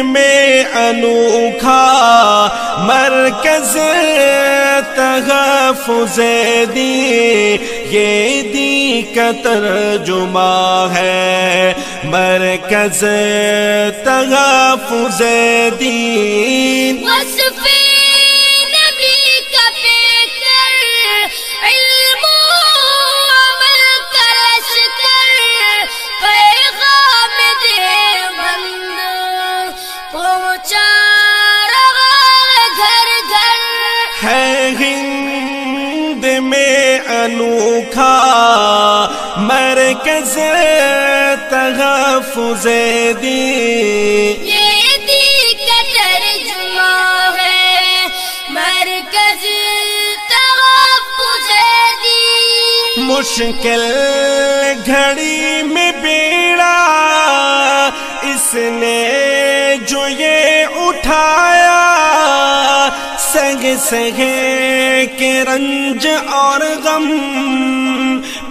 میں انوکھا مرکز تحفظ دین، یہ دین کا ترجمہ ہے مرکز تحفظ دین۔ وصف نبی کا پیکر، علم و عمل کا لشکر، پیغام دیوبند پہنچا رہا گھر گھر۔ ہے ہند میں انوکھا مرکز تحفظ دین، یہ دین کا ترجمہ ہے مرکز تحفظ دین۔ مشکل گھڑی میں بیڑا اس نے جو یہ اٹھایا، سگ سہے کے رنج اور غم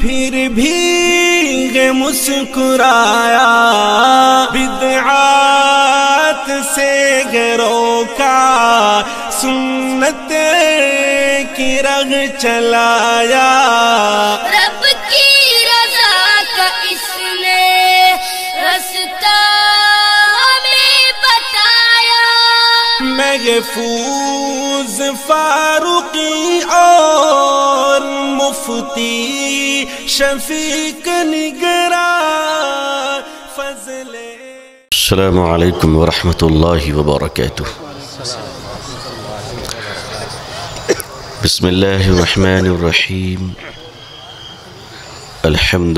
پھر بھی مسکرایا، بدعات سے روکا سنت کی رگ چلایا، رب کی رضا کا اس نے رستہ ہمیں بتایا۔ محفوظ فاروقی اور مفتی شفیق نگراں فضل۔ السلام علیکم ورحمۃ اللہ وبرکاتہ۔ بسم اللہ الرحمن الرحیم، الحمد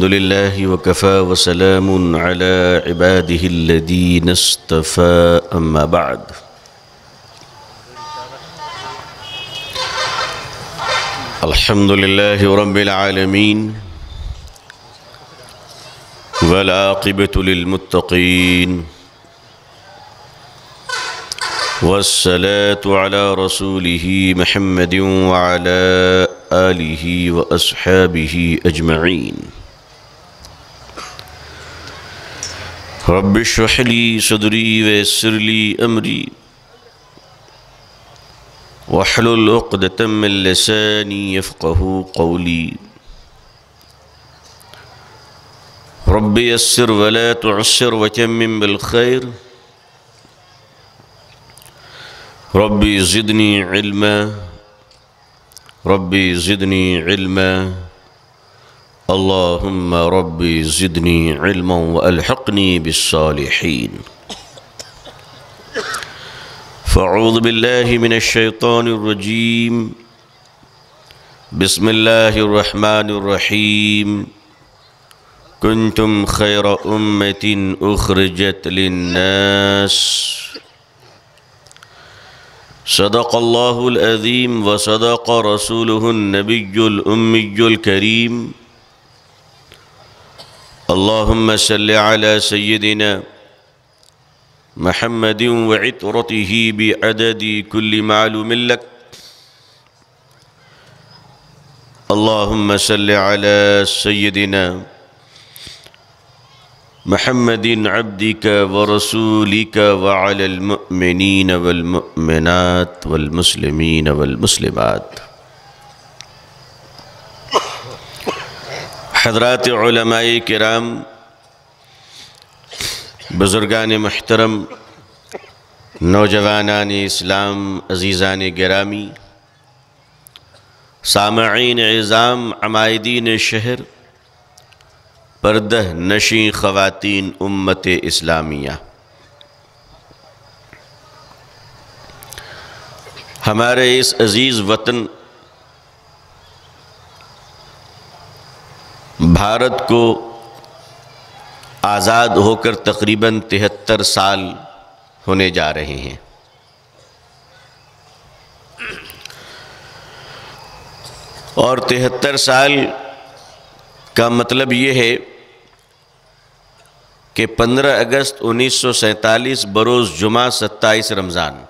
للہ وکفى وسلام علی عباده الذین اصطفى، اما بعد۔ الحمد للہ رب العالمین والعاقبة للمتقین، والصلاة على رسوله محمد وعلى آله وأصحابه أجمعين۔ رب اشرح لي صدري ويسر لي أمري واحلل عقدة من لساني يفقهوا قولي، رب يسر ولا تعسر وتمم بالخير، ربي زدني علما، ربي زدني علما، اللهم ربي زدني علما وألحقني بالصالحين۔ فأعوذ بالله من الشيطان الرجيم، بسم الله الرحمن الرحيم، كنتم خير أمة أخرجت للناس، صدق الله العظيم وصدق رسوله النبي الأمي الكريم۔ اللهم صل على سيدنا محمد وعطرته بعدد كل معلوم لك، اللهم صل على سيدنا محمد عبدك ورسولك وعلى المؤمنين والمؤمنات والمسلمين والمسلمات۔ حضرات علماء کرام، بزرگان محترم، نوجوانان اسلام، عزیزان گرامی، سامعین عظام، عمائدین شہر، پردہ نشیں خواتین امت اسلامیہ، ہمارے اس عزیز وطن بھارت کو آزاد ہو کر تقریباً 73 سال ہونے جا رہے ہیں۔ اور 73 سال کا مطلب یہ ہے کہ 15 اگست 1947 بروز جمعہ 27 رمضان،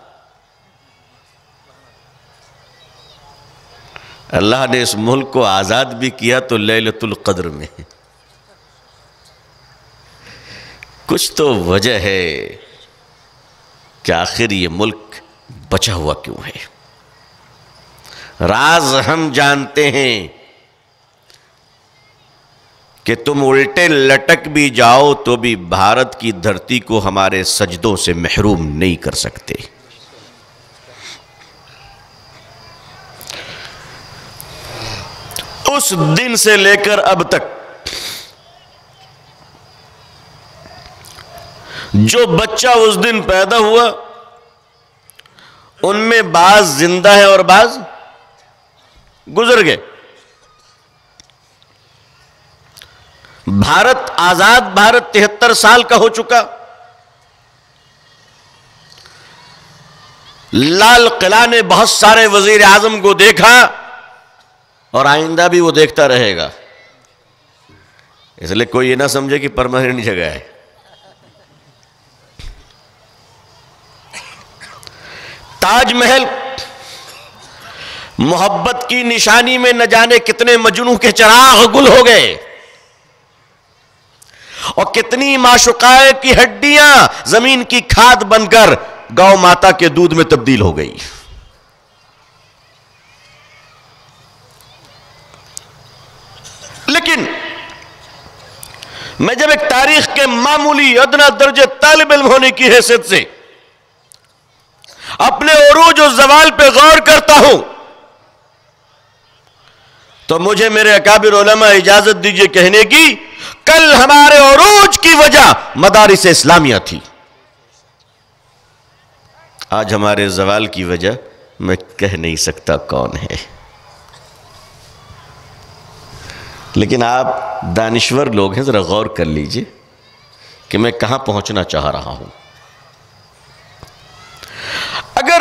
اللہ نے اس ملک کو آزاد بھی کیا تو لیلۃ القدر میں، کچھ تو وجہ ہے کہ آخر یہ ملک بچا ہوا کیوں ہے. راز ہم جانتے ہیں کہ تم الٹے لٹک بھی جاؤ تو بھی بھارت کی دھرتی کو ہمارے سجدوں سے محروم نہیں کر سکتے. اس دن سے لے کر اب تک جو بچہ اس دن پیدا ہوا ان میں بعض زندہ ہے اور بعض گزر گئے. بھارت آزاد بھارت 73 سال کا ہو چکا. لال قلعہ نے بہت سارے وزیر اعظم کو دیکھا اور آئندہ بھی وہ دیکھتا رہے گا. اس لیے کوئی یہ نہ سمجھے کہ پرماننٹ جگہ ہے. تاج محل محبت کی نشانی میں نہ جانے کتنے مجنوں کے چراغ گل ہو گئے اور کتنی معشوقائے کی ہڈیاں زمین کی کھاد بن کر گاؤں ماتا کے دودھ میں تبدیل ہو گئی. لیکن میں جب ایک تاریخ کے معمولی ادنا درجے طالب علم ہونے کی حیثیت سے اپنے عروج و زوال پہ غور کرتا ہوں تو مجھے میرے اکابر علماء اجازت دیجئے کہنے کی کل ہمارے عروج کی وجہ مدارس اسلامیہ تھی. آج ہمارے زوال کی وجہ میں کہہ نہیں سکتا کون ہے. لیکن آپ دانشور لوگ ہیں، ذرا غور کر لیجئے کہ میں کہاں پہنچنا چاہ رہا ہوں. اگر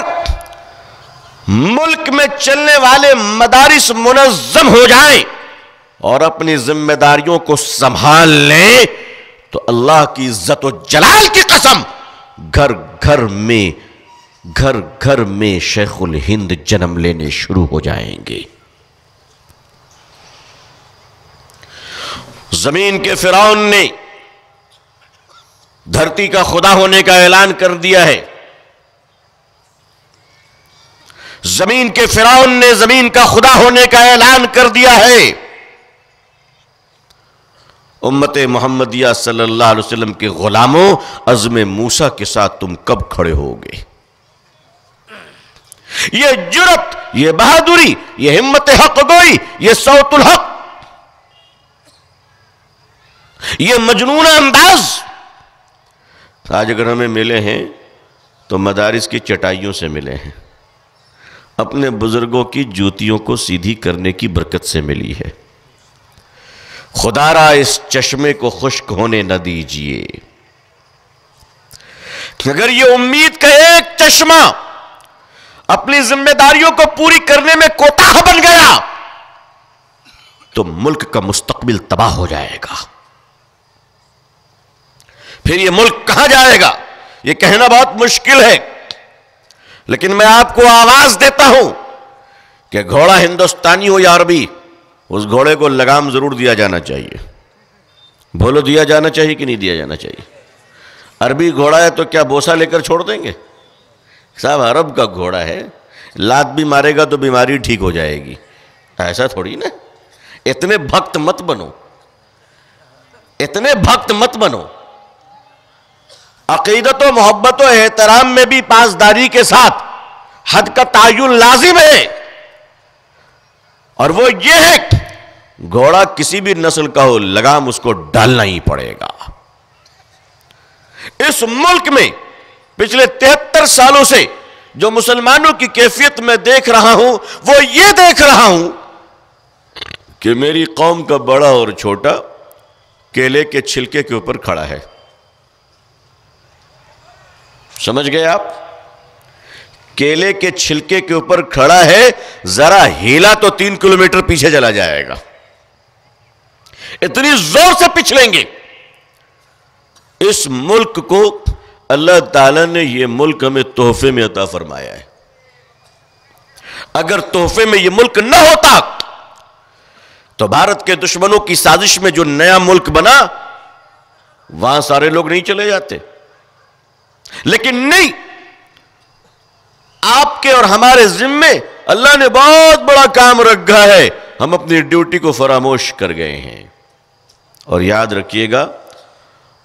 ملک میں چلنے والے مدارس منظم ہو جائیں اور اپنی ذمہ داریوں کو سنبھال لیں تو اللہ کی عزت و جلال کی قسم گھر گھر میں شیخ الہند جنم لینے شروع ہو جائیں گے. زمین کے فرعون نے دھرتی کا خدا ہونے کا اعلان کر دیا ہے. زمین کے فرعون نے زمین کا خدا ہونے کا اعلان کر دیا ہے. امت محمدیہ صلی اللہ علیہ وسلم کے غلاموں، عزم موسیٰ کے ساتھ تم کب کھڑے ہوگے؟ یہ جرأت، یہ بہادری، یہ ہمت حق گوئی، یہ صوت الحق، یہ مجنون انداز آج اگر ہمیں ملے ہیں تو مدارس کی چٹائیوں سے ملے ہیں، اپنے بزرگوں کی جوتیوں کو سیدھی کرنے کی برکت سے ملی ہے. خدا را اس چشمے کو خشک ہونے نہ دیجئے. اگر یہ امید کا ایک چشمہ اپنی ذمہ داریوں کو پوری کرنے میں کوتاہ بن گیا تو ملک کا مستقبل تباہ ہو جائے گا. پھر یہ ملک کہاں جائے گا یہ کہنا بہت مشکل ہے، لیکن میں آپ کو آواز دیتا ہوں کہ گھوڑا ہندوستانی ہو یا عربی، اس گھوڑے کو لگام ضرور دیا جانا چاہیے. بولو دیا جانا چاہیے کہ نہیں دیا جانا چاہیے؟ عربی گھوڑا ہے تو کیا بوسہ لے کر چھوڑ دیں گے؟ صاحب عرب کا گھوڑا ہے، لات بھی مارے گا تو بیماری ٹھیک ہو جائے گی. ایسا تھوڑی نا. اتنے بھکت مت بنو، اتنے بھکت مت بنو. عقیدت و محبت و احترام میں بھی پاسداری کے ساتھ حد کا تعین لازم ہے، اور وہ یہ ہے گھوڑا کسی بھی نسل کا ہو لگام اس کو ڈالنا ہی پڑے گا. اس ملک میں پچھلے 73 سالوں سے جو مسلمانوں کی کیفیت میں دیکھ رہا ہوں وہ یہ دیکھ رہا ہوں کہ میری قوم کا بڑا اور چھوٹا کیلے کے چھلکے کے اوپر کھڑا ہے. سمجھ گئے آپ؟ کیلے کے چھلکے کے اوپر کھڑا ہے، ذرا ہیلا تو 3 کلومیٹر پیچھے چلا جائے گا. اتنی زور سے پچھلیں گے. اس ملک کو اللہ تعالیٰ نے یہ ملک ہمیں تحفے میں عطا فرمایا ہے. اگر تحفے میں یہ ملک نہ ہوتا تو بھارت کے دشمنوں کی سازش میں جو نیا ملک بنا وہاں سارے لوگ نہیں چلے جاتے. لیکن نہیں, آپ کے اور ہمارے ذمے اللہ نے بہت بڑا کام رکھا ہے, ہم اپنی ڈیوٹی کو فراموش کر گئے ہیں. اور یاد رکھیے گا,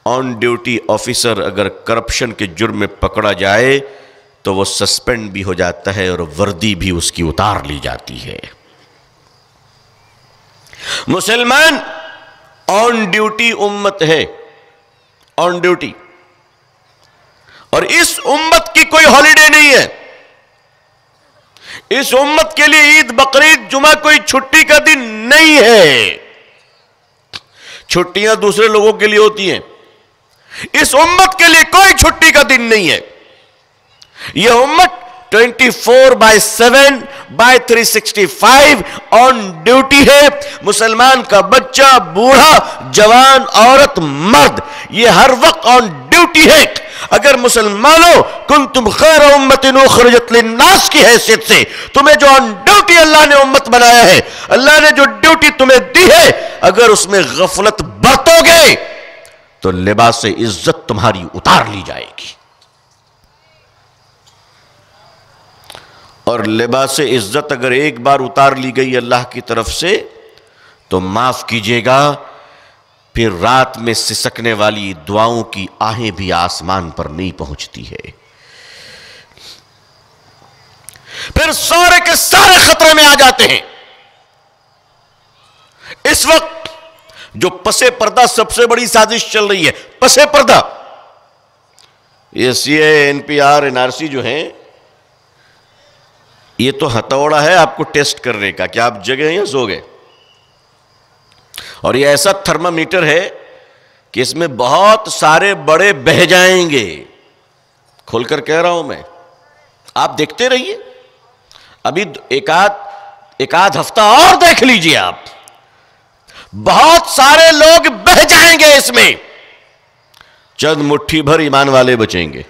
آن ڈیوٹی آفیسر اگر کرپشن کے جرم میں پکڑا جائے تو وہ سسپینڈ بھی ہو جاتا ہے اور وردی بھی اس کی اتار لی جاتی ہے. مسلمان آن ڈیوٹی امت ہے, آن ڈیوٹی. اور اس امت کی کوئی ہالیڈے نہیں ہے. اس امت کے لیے عید بقرعید جمعہ کوئی چھٹی کا دن نہیں ہے. چھٹیاں دوسرے لوگوں کے لیے ہوتی ہیں, اس امت کے لیے کوئی چھٹی کا دن نہیں ہے. یہ امت 24/7/365 آن ڈیوٹی ہے. مسلمان کا بچہ, بوڑھا, جوان, عورت, مرد, یہ ہر وقت آن ڈیوٹی ہے. اگر مسلمانوں کنتم خیر امت اخرجت للناس کی حیثیت سے تمہیں جو آن ڈیوٹی اللہ نے امت بنایا ہے, اللہ نے جو ڈیوٹی تمہیں دی ہے, اگر اس میں غفلت برتو گے تو لباس عزت تمہاری اتار لی جائے گی. اور لباس عزت اگر ایک بار اتار لی گئی اللہ کی طرف سے تو معاف کیجیے گا, پھر رات میں سسکنے والی دعاؤں کی آہیں بھی آسمان پر نہیں پہنچتی ہے. پھر سارے کے سارے خطرے میں آ جاتے ہیں. اس وقت جو پسے پردہ سب سے بڑی سازش چل رہی ہے, پسے پردہ, یہ CA, NPR, NRC جو ہیں, یہ تو ہتھوڑا ہے آپ کو ٹیسٹ کرنے کا کہ آپ جگے ہیں یا سو گئے. اور یہ ایسا تھرمامیٹر ہے کہ اس میں بہت سارے بڑے بہہ جائیں گے. کھول کر کہہ رہا ہوں میں, آپ دیکھتے رہیے, ابھی ایک آدھ ہفتہ اور دیکھ لیجئے آپ, بہت سارے لوگ بہہ جائیں گے اس میں, چند مٹھی بھر ایمان والے بچیں گے.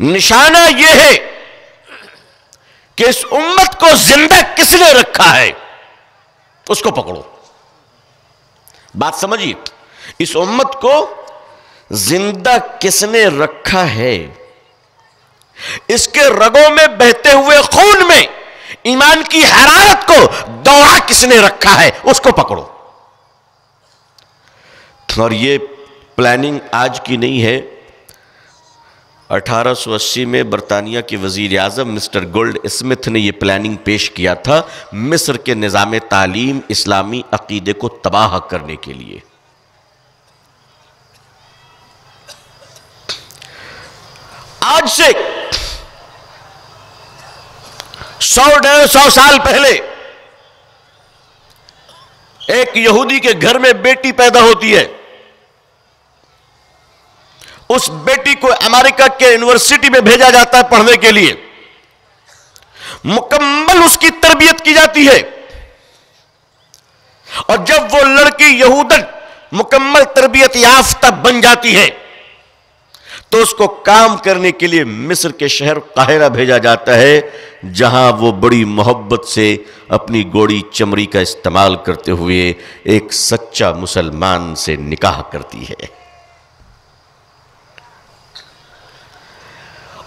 نشانہ یہ ہے کہ اس امت کو زندہ کس نے رکھا ہے, اس کو پکڑو. بات سمجھیے, اس امت کو زندہ کس نے رکھا ہے, اس کے رگوں میں بہتے ہوئے خون میں ایمان کی حرارت کو دوڑا کس نے رکھا ہے, اس کو پکڑو. اور یہ پلاننگ آج کی نہیں ہے. 1880 میں برطانیہ کے وزیر اعظم مسٹر گولڈ اسمتھ نے یہ پلاننگ پیش کیا تھا مصر کے نظام تعلیم, اسلامی عقیدے کو تباہ کرنے کے لیے. آج سے 100-150 سال پہلے ایک یہودی کے گھر میں بیٹی پیدا ہوتی ہے. اس بیٹی کو امریکہ کے یونیورسٹی میں بھیجا جاتا ہے پڑھنے کے لیے. مکمل اس کی تربیت کی جاتی ہے. اور جب وہ لڑکی یہودن مکمل تربیت یافتہ بن جاتی ہے تو اس کو کام کرنے کے لیے مصر کے شہر قاہرہ بھیجا جاتا ہے, جہاں وہ بڑی محبت سے اپنی گوڑی چمڑی کا استعمال کرتے ہوئے ایک سچا مسلمان سے نکاح کرتی ہے.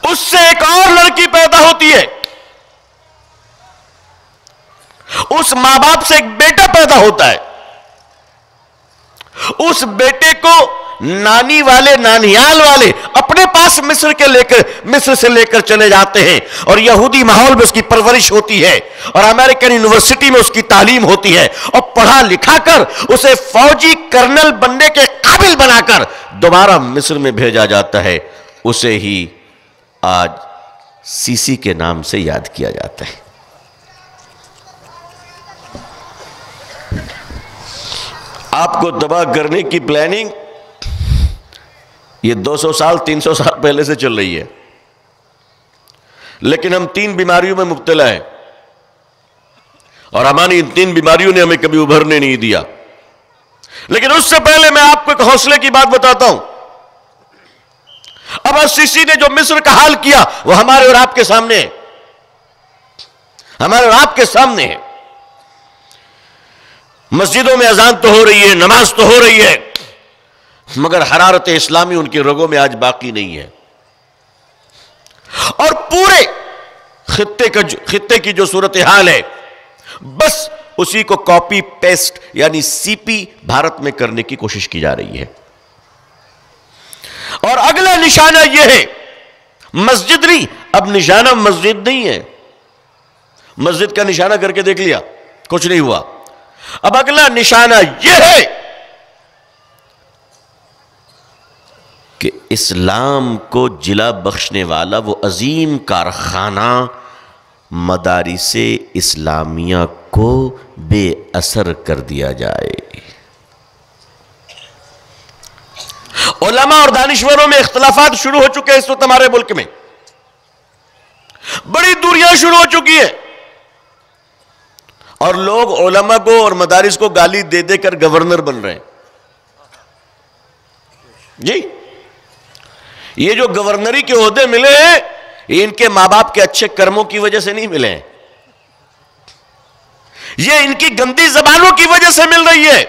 اس سے ایک اور لڑکی پیدا ہوتی ہے. اس ماں باپ سے ایک بیٹا پیدا ہوتا ہے. اس بیٹے کو نانی والے, نانیال والے اپنے پاس مصر سے لے کر چلے جاتے ہیں, اور یہودی ماحول میں اس کی پرورش ہوتی ہے, اور امریکن یونیورسٹی میں اس کی تعلیم ہوتی ہے, اور پڑھا لکھا کر اسے فوجی کرنل بننے کے قابل بنا کر دوبارہ مصر میں بھیجا جاتا ہے. اسے ہی آج سیسی کے نام سے یاد کیا جاتا ہے. آپ کو تباہ کرنے کی پلاننگ یہ 200 سال 300 سال پہلے سے چل رہی ہے. لیکن ہم 3 بیماریوں میں مبتلا ہیں, اور ہماری ان 3 بیماریوں نے ہمیں کبھی ابھرنے نہیں دیا. لیکن اس سے پہلے میں آپ کو ایک حوصلے کی بات بتاتا ہوں. اب السیسی نے جو مصر کا حال کیا وہ ہمارے اور آپ کے سامنے ہے, ہمارے اور آپ کے سامنے ہے. مسجدوں میں اذان تو ہو رہی ہے، نماز تو ہو رہی ہے، مگر حرارت اسلامی ان کے رگوں میں آج باقی نہیں ہے. اور پورے خطے کی جو صورتحال ہے، بس اسی کو کاپی پیسٹ یعنی سی پی بھارت میں کرنے کی کوشش کی جا رہی ہے. اور اگلا نشانہ یہ ہے، مسجد نہیں، اب نشانہ مسجد نہیں ہے. مسجد کا نشانہ کر کے دیکھ لیا، کچھ نہیں ہوا. اب اگلا نشانہ یہ ہے کہ اسلام کو جلا بخشنے والا وہ عظیم کارخانہ مدارس اسلامیہ کو بے اثر کر دیا جائے. علماء اور دانشوروں میں اختلافات شروع ہو چکے ہیں اس وقت ہمارے ملک میں، بڑی دوریاں شروع ہو چکی ہیں، اور لوگ علماء کو اور مدارس کو گالی دے دے کر گورنر بن رہے ہیں. جی، یہ جو گورنری کے عہدے ملے ہیں یہ ان کے ماں باپ کے اچھے کرموں کی وجہ سے نہیں ملے ہیں، یہ ان کی گندی زبانوں کی وجہ سے مل رہی ہے.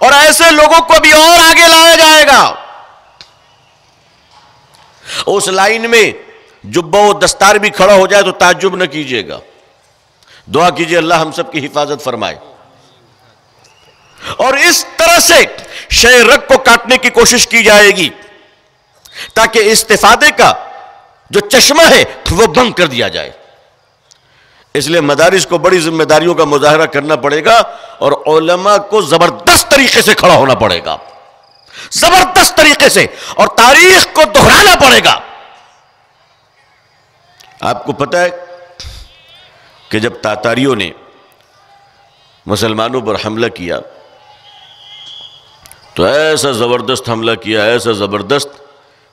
اور ایسے لوگوں کو بھی اور آگے لایا جائے گا. اس لائن میں جبہ و دستار بھی کھڑا ہو جائے تو تعجب نہ کیجیے گا. دعا کیجئے اللہ ہم سب کی حفاظت فرمائے. اور اس طرح سے شے رگ کو کاٹنے کی کوشش کی جائے گی تاکہ استفادے کا جو چشمہ ہے وہ بند کر دیا جائے. اس لیے مدارس کو بڑی ذمہ داریوں کا مظاہرہ کرنا پڑے گا اور علماء کو زبردست طریقے سے کھڑا ہونا پڑے گا، زبردست طریقے سے، اور تاریخ کو دہرانا پڑے گا. آپ کو پتہ ہے کہ جب تاتاریوں نے مسلمانوں پر حملہ کیا تو ایسا زبردست حملہ کیا، ایسا زبردست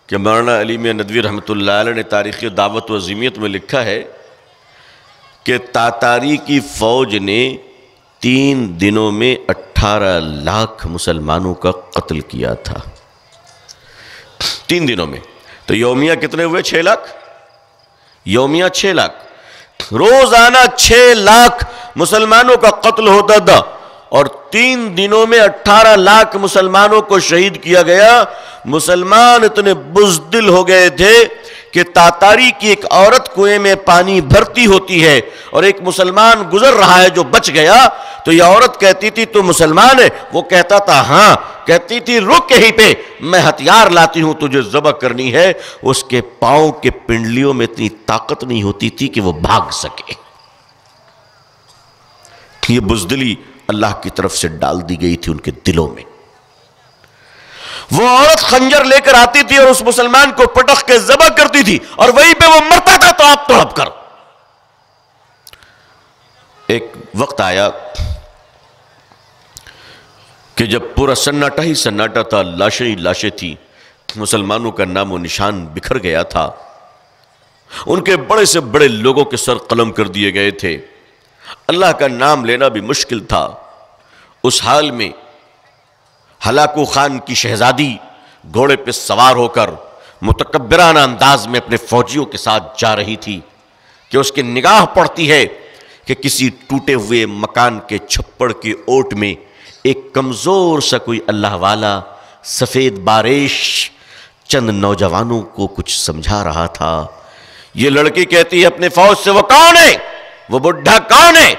کہ مولانا علی میاں ندوی رحمۃ اللہ علیہ نے تاریخ دعوت و عظیمیت میں لکھا ہے کہ تاتاری کی فوج نے 3 دنوں میں 18 لاکھ مسلمانوں کا قتل کیا تھا. 3 دنوں میں. تو یومیہ کتنے ہوئے؟ 6 لاکھ. یومیہ 6 لاکھ. روزانہ 6 لاکھ مسلمانوں کا قتل ہوتا تھا، اور 3 دنوں میں 18 لاکھ مسلمانوں کو شہید کیا گیا. مسلمان اتنے بزدل ہو گئے تھے کہ تاتاری کی ایک عورت کنویں میں پانی بھرتی ہوتی ہے اور ایک مسلمان گزر رہا ہے جو بچ گیا، تو یہ عورت کہتی تھی تو مسلمان ہے؟ وہ کہتا تھا ہاں. کہتی تھی رک یہیں پہ، میں ہتھیار لاتی ہوں تجھے ذبح کرنی ہے. اس کے پاؤں کے پنڈلیوں میں اتنی طاقت نہیں ہوتی تھی کہ وہ بھاگ سکے. یہ بزدلی اللہ کی طرف سے ڈال دی گئی تھی ان کے دلوں میں. وہ عورت خنجر لے کر آتی تھی اور اس مسلمان کو پٹخ کے ذبح کرتی تھی، اور وہیں پہ وہ مرتا تھا تو آپ تڑپ کر. ایک وقت آیا کہ جب پورا سناٹا ہی سناٹا تھا، لاشیں ہی لاشیں تھی، مسلمانوں کا نام و نشان بکھر گیا تھا، ان کے بڑے سے بڑے لوگوں کے سر قلم کر دیے گئے تھے، اللہ کا نام لینا بھی مشکل تھا. اس حال میں ہلاکو خان کی شہزادی گھوڑے پہ سوار ہو کر متکبرانہ انداز میں اپنے فوجیوں کے ساتھ جا رہی تھی کہ اس کی نگاہ پڑتی ہے کہ کسی ٹوٹے ہوئے مکان کے چھپڑ کے اوٹ میں ایک کمزور سا کوئی اللہ والا سفید باریش چند نوجوانوں کو کچھ سمجھا رہا تھا. یہ لڑکی کہتی ہے اپنے فوج سے وہ کون ہے، وہ بڈھا کون ہے؟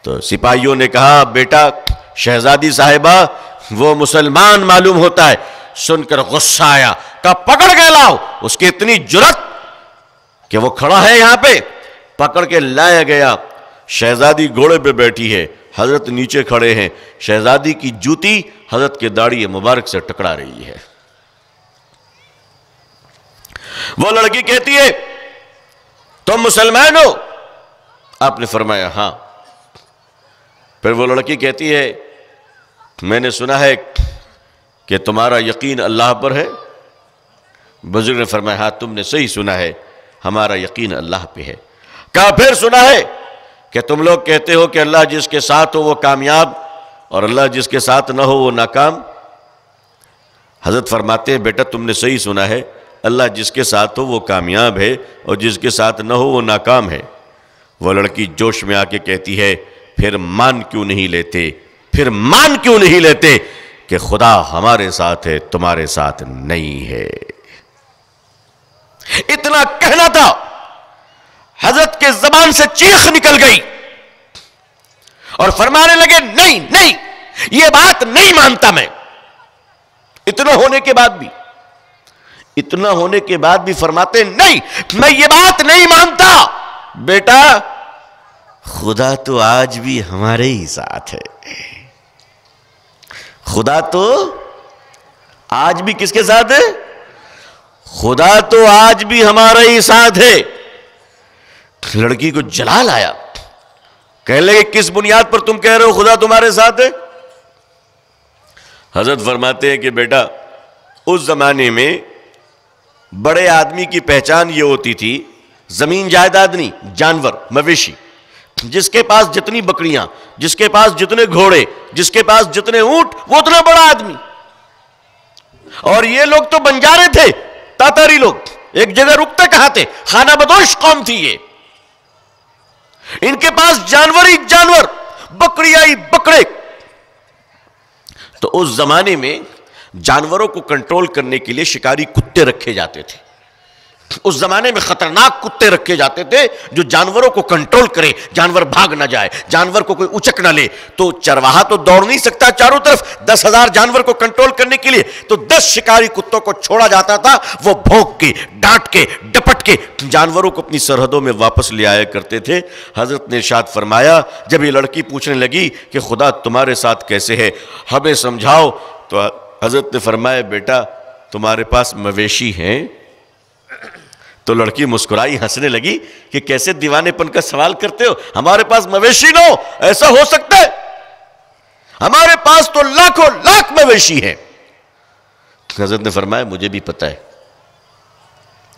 تو سپاہیوں نے کہا بیٹا شہزادی صاحبہ وہ مسلمان معلوم ہوتا ہے. سن کر غصہ آیا، کہا پکڑ کے لاؤ. اس کی اتنی جرت کہ وہ کھڑا ہے یہاں پہ، پکڑ کے لایا گیا. شہزادی گھوڑے پہ بیٹھی ہے، حضرت نیچے کھڑے ہیں. شہزادی کی جوتی حضرت کے داڑھی مبارک سے ٹکرا رہی ہے. وہ لڑکی کہتی ہے تم مسلمان ہو؟ آپ نے فرمایا ہاں. پھر وہ لڑکی کہتی ہے میں نے سنا ہے کہ تمہارا یقین اللہ پر ہے. بزرگ نے فرمایا ہاں تم نے صحیح سنا ہے، ہمارا یقین اللہ پہ ہے. کہا پھر سنا ہے کہ تم لوگ کہتے ہو کہ اللہ جس کے ساتھ ہو وہ کامیاب اور اللہ جس کے ساتھ نہ ہو وہ ناکام. حضرت فرماتے ہیں بیٹا تم نے صحیح سنا ہے، اللہ جس کے ساتھ ہو وہ کامیاب ہے اور جس کے ساتھ نہ ہو وہ ناکام ہے. وہ لڑکی جوش میں آ کے کہتی ہے پھر مان کیوں نہیں لیتے، پھر مان کیوں نہیں لیتے کہ خدا ہمارے ساتھ ہے, تمہارے ساتھ نہیں ہے؟ اتنا کہنا تھا, حضرت کے زبان سے چیخ نکل گئی اور فرمانے لگے نہیں نہیں, یہ بات نہیں مانتا میں. اتنا ہونے کے بعد بھی فرماتے نہیں, میں یہ بات نہیں مانتا. بیٹا, خدا تو آج بھی ہمارے ہی ساتھ ہے. خدا تو آج بھی کس کے ساتھ ہے؟ خدا تو آج بھی ہمارے ہی ساتھ ہے. لڑکی کو جلال آیا, کہنے لگے کس بنیاد پر تم کہہ رہے ہو خدا تمہارے ساتھ ہے؟ حضرت فرماتے ہیں کہ بیٹا, اس زمانے میں بڑے آدمی کی پہچان یہ ہوتی تھی, زمین جائیداد نہیں, جانور مویشی. جس کے پاس جتنی بکریاں, جس کے پاس جتنے گھوڑے, جس کے پاس جتنے اونٹ, وہ اتنا بڑا آدمی. اور یہ لوگ تو بنجارے تھے, تاتاری لوگ, ایک جگہ رکتے کہاں تھے, خانہ بدوش قوم تھی یہ. ان کے پاس جانور ہی جانور, بکریاں ہی بکرے. تو اس زمانے میں جانوروں کو کنٹرول کرنے کے لیے شکاری کتے رکھے جاتے تھے. اس زمانے میں خطرناک کتے رکھے جاتے تھے جو جانوروں کو کنٹرول کرے, جانور بھاگ نہ جائے, جانور کو کوئی اچک نہ لے. تو چرواہا تو دوڑ نہیں سکتا چاروں طرف 10,000 جانور کو کنٹرول کرنے کے لیے, تو 10 شکاری کتوں کو چھوڑا جاتا تھا. وہ بھونک کے, ڈانٹ کے, ڈپٹ کے جانوروں کو اپنی سرحدوں میں واپس لے آیا کرتے تھے. حضرت نے ارشاد فرمایا, جب یہ لڑکی پوچھنے لگی کہ خدا تمہارے ساتھ کیسے ہے, ہمیں سمجھاؤ, تو حضرت نے فرمایا بیٹا تمہارے پاس مویشی ہیں؟ تو لڑکی مسکرائی, ہنسنے لگی کہ کیسے دیوانے پن کا سوال کرتے ہو, ہمارے پاس مویشی نہ ہو, ایسا ہو سکتا ہے؟ ہمارے پاس تو لاکھوں لاکھ مویشی ہیں. حضرت نے فرمایا مجھے بھی پتہ ہے.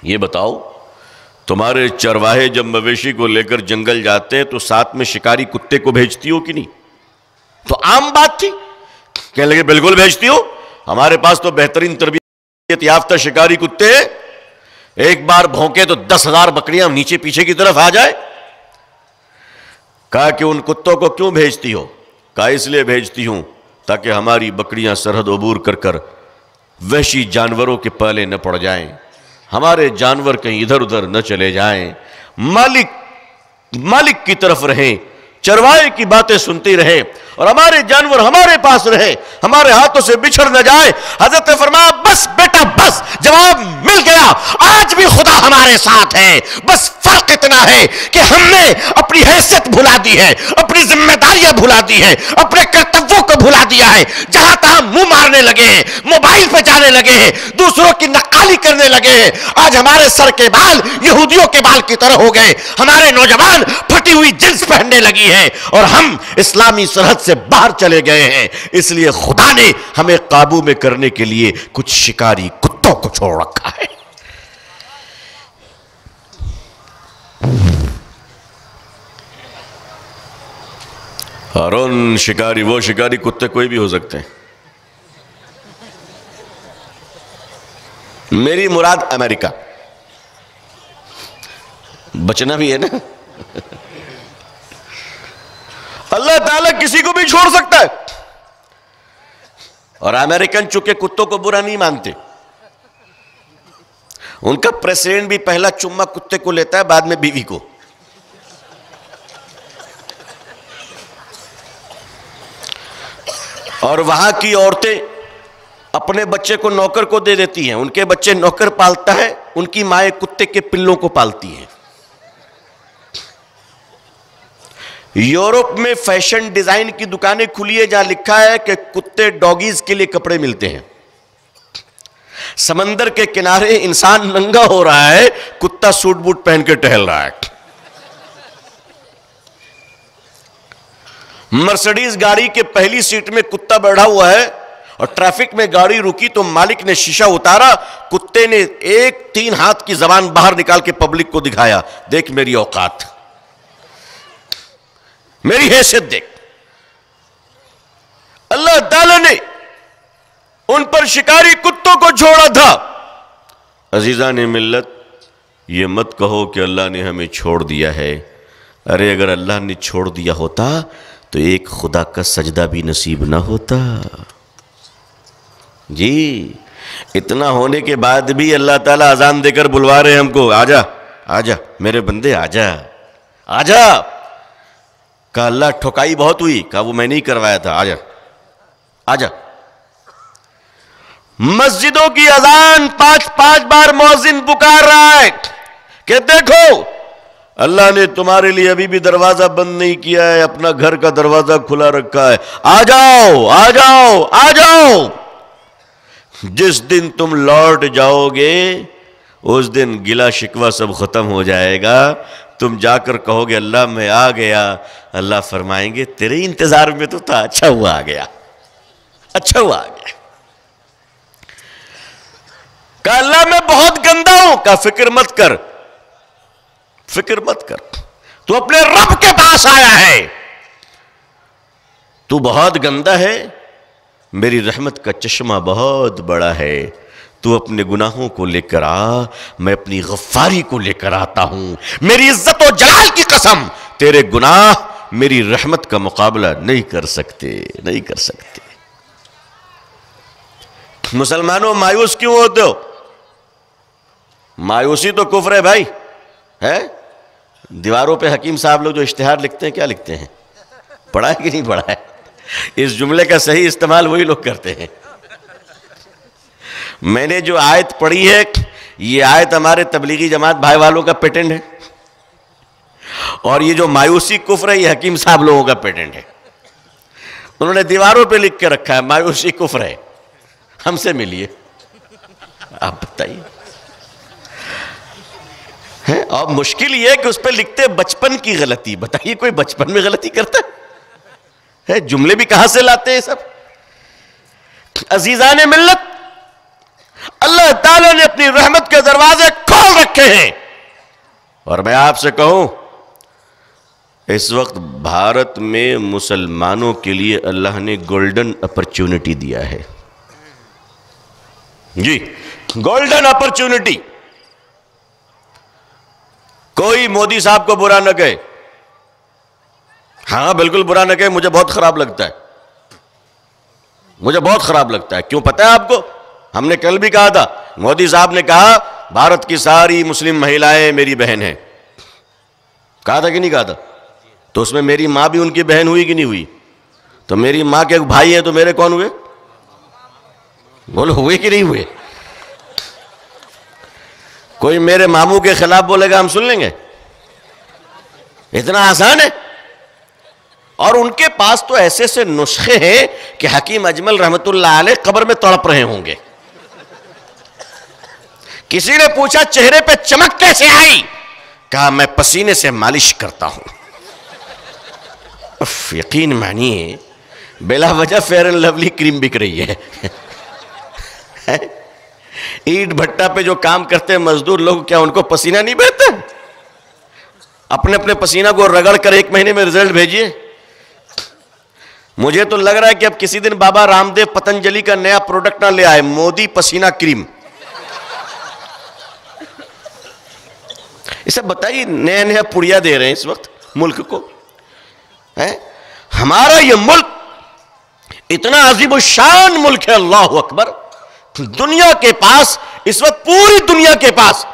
یہ بتاؤ, تمہارے چرواہے جب مویشی کو لے کر جنگل جاتے ہیں تو ساتھ میں شکاری کتے کو بھیجتی ہو کہ نہیں؟ تو عام بات تھی. کہنے لگے بالکل بھیجتی ہو, ہمارے پاس تو بہترین تربیت یافتہ شکاری کتے ہیں, ایک بار بھونکے تو 10,000 بکریاں نیچے پیچھے کی طرف آ جائے. کہا کہ ان کتوں کو کیوں بھیجتی ہو؟ کہا اس لیے بھیجتی ہوں تاکہ ہماری بکریاں سرحد عبور کر کر وحشی جانوروں کے پالے نہ پڑ جائیں, ہمارے جانور کہیں ادھر ادھر نہ چلے جائیں, مالک کی طرف رہیں, چرواہے کی باتیں سنتی رہے اور ہمارے جانور ہمارے پاس رہے, ہمارے ہاتھوں سے بچھڑ نہ جائے. حضرت نے فرمایا بس بیٹا بس, جواب مل گیا, آج بھی خدا ہمارے ساتھ ہے. بس فرق اتنا ہے کہ ہم نے اپنی حیثیت بھلا دی ہے, اپنی ذمہ داریاں بھلا دی ہے, اپنے کرتووں کو بھلا دیا ہے. جہاں تہاں منہ مارنے لگے ہیں, موبائل پہ جانے لگے ہیں, دوسروں کی نقالی کرنے لگے ہیں. آج ہمارے سر کے بال یہودیوں کے بال کی طرح ہو گئے, ہمارے نوجوان پھٹی ہوئی جنس پہننے لگی ہے اور ہم اسلامی سرحد سے باہر چلے گئے ہیں. اس لیے خدا نے ہمیں قابو میں کرنے کے لیے کچھ شکاری کتوں کو چھوڑ رکھا ہے. اور ان شکاری, وہ شکاری کتے کوئی بھی ہو سکتے ہیں. میری مراد امریکہ, بچنا بھی ہے نا. اللہ تعالیٰ کسی کو بھی چھوڑ سکتا ہے. اور امریکن چونکہ کتوں کو برا نہیں مانتے, ان کا پریسیڈنٹ بھی پہلا چمہ کتے کو لیتا ہے, بعد میں بیوی کو. اور وہاں کی عورتیں اپنے بچے کو نوکر کو دے دیتی ہیں, ان کے بچے نوکر پالتا ہے, ان کی مائیں کتے کے پلوں کو پالتی ہیں. یورپ میں فیشن ڈیزائن کی دکانیں کھلی ہے جہاں لکھا ہے کہ کتے ڈاگیز کے لیے کپڑے ملتے ہیں. سمندر کے کنارے انسان ننگا ہو رہا ہے, کتا سوٹ بوٹ پہن کے ٹہل رہا ہے. مرسڈیز گاڑی کے پہلی سیٹ میں کتا بیٹھا ہوا ہے اور ٹریفک میں گاڑی رکی تو مالک نے شیشہ اتارا, کتے نے 3 ہاتھ کی زبان باہر نکال کے پبلک کو دکھایا, دیکھ میری اوقات, میری حیثیت دیکھ. اللہ تعالیٰ نے ان پر شکاری کتوں کو چھوڑا تھا. عزیزان ملت, یہ مت کہو کہ اللہ نے ہمیں چھوڑ دیا ہے. ارے اگر اللہ نے چھوڑ دیا ہوتا تو ایک خدا کا سجدہ بھی نصیب نہ ہوتا. جی اتنا ہونے کے بعد بھی اللہ تعالیٰ اذان دے کر بلوا رہے ہیں ہم کو, آجا آجا میرے بندے آجا آجا. کہا اللہ ٹھکائی بہت ہوئی, کہا وہ میں نہیں کروایا تھا, آجا آجا. مسجدوں کی اذان 5 بار مؤذن پکار رہا ہے کہ دیکھو اللہ نے تمہارے لیے ابھی بھی دروازہ بند نہیں کیا ہے, اپنا گھر کا دروازہ کھلا رکھا ہے, آ جاؤ آ جاؤ آ جاؤ. جس دن تم لوٹ جاؤ گے اس دن گلا شکوہ سب ختم ہو جائے گا. تم جا کر کہو گے اللہ میں آ گیا, اللہ فرمائیں گے تیرے انتظار میں تو تھا, اچھا ہوا آ گیا, اچھا ہوا آ گیا. کہا اللہ میں بہت گندا ہوں, کہا فکر مت کر, فکر مت کر, تو اپنے رب کے پاس آیا ہے. تو بہت گندا ہے, میری رحمت کا چشمہ بہت بڑا ہے, تو اپنے گناہوں کو لے کر آ, میں اپنی غفاری کو لے کر آتا ہوں. میری عزت و جلال کی قسم تیرے گناہ میری رحمت کا مقابلہ نہیں کر سکتے, نہیں کر سکتے. مسلمانوں مایوس کیوں ہوتے ہو؟ مایوسی تو کفر ہے بھائی, ہے. دیواروں پہ حکیم صاحب لوگ جو اشتہار لکھتے ہیں, کیا لکھتے ہیں؟ پڑھا ہے کہ نہیں پڑھا ہے؟ اس جملے کا صحیح استعمال وہی لوگ کرتے ہیں. میں نے جو آیت پڑھی ہے یہ آیت ہمارے تبلیغی جماعت بھائی والوں کا پیٹنٹ ہے, اور یہ جو مایوسی کفر ہے یہ حکیم صاحب لوگوں کا پیٹنٹ ہے. انہوں نے دیواروں پہ لکھ کے رکھا ہے مایوسی کفر ہے. ہم سے ملیے, آپ بتائیے. اور مشکل یہ ہے کہ اس پہ لکھتے بچپن کی غلطی. بتائیے کوئی بچپن میں غلطی کرتا ہے؟ جملے بھی کہاں سے لاتے ہیں سب؟ عزیزان ملت, اللہ تعالیٰ نے اپنی رحمت کے دروازے کھول رکھے ہیں. اور میں آپ سے کہوں اس وقت بھارت میں مسلمانوں کے لیے اللہ نے گولڈن اپرچونٹی دیا ہے. جی گولڈن اپرچونٹی. کوئی مودی صاحب کو برا نہ کہے, ہاں بالکل برا نہ کہے, مجھے بہت خراب لگتا ہے, مجھے بہت خراب لگتا ہے. کیوں پتہ ہے آپ کو؟ ہم نے کل بھی کہا تھا, مودی صاحب نے کہا بھارت کی ساری مسلم مہیلائیں میری بہن ہیں. کہا تھا کہ نہیں کہا تھا؟ تو اس میں میری ماں بھی ان کی بہن ہوئی کہ نہیں ہوئی؟ تو میری ماں کے بھائی ہیں تو میرے کون ہوئے؟ بولو ہوئے کہ نہیں ہوئے؟ کوئی میرے ماموں کے خلاف بولے گا ہم سن لیں گے؟ اتنا آسان ہے. اور ان کے پاس تو ایسے سے نسخے ہیں کہ حکیم اجمل رحمت اللہ علیہ قبر میں تڑپ رہے ہوں گے. کسی نے پوچھا چہرے پہ چمک کیسے آئی؟ کہا میں پسینے سے مالش کرتا ہوں. یقین مانیے بلا وجہ فیئر اینڈ لولی کریم بک رہی ہے. اینٹ بھٹا پہ جو کام کرتے ہیں مزدور لوگ, کیا ان کو پسینہ نہیں بہتا؟ اپنے اپنے پسینہ کو رگڑ کر 1 مہینے میں رزلٹ بھیجئے. مجھے تو لگ رہا ہے کہ اب کسی دن بابا رام دیو پتنجلی کا نیا پروڈکٹ نہ لے آئے, مودی پسینہ کریم. اسے بتائیے نیا نیا پڑیا دے رہے ہیں اس وقت ملک کو. ہمارا یہ ملک اتنا عظیم الشان ملک ہے, اللہ اکبر. دنیا کے پاس اس وقت پوری دنیا کے پاس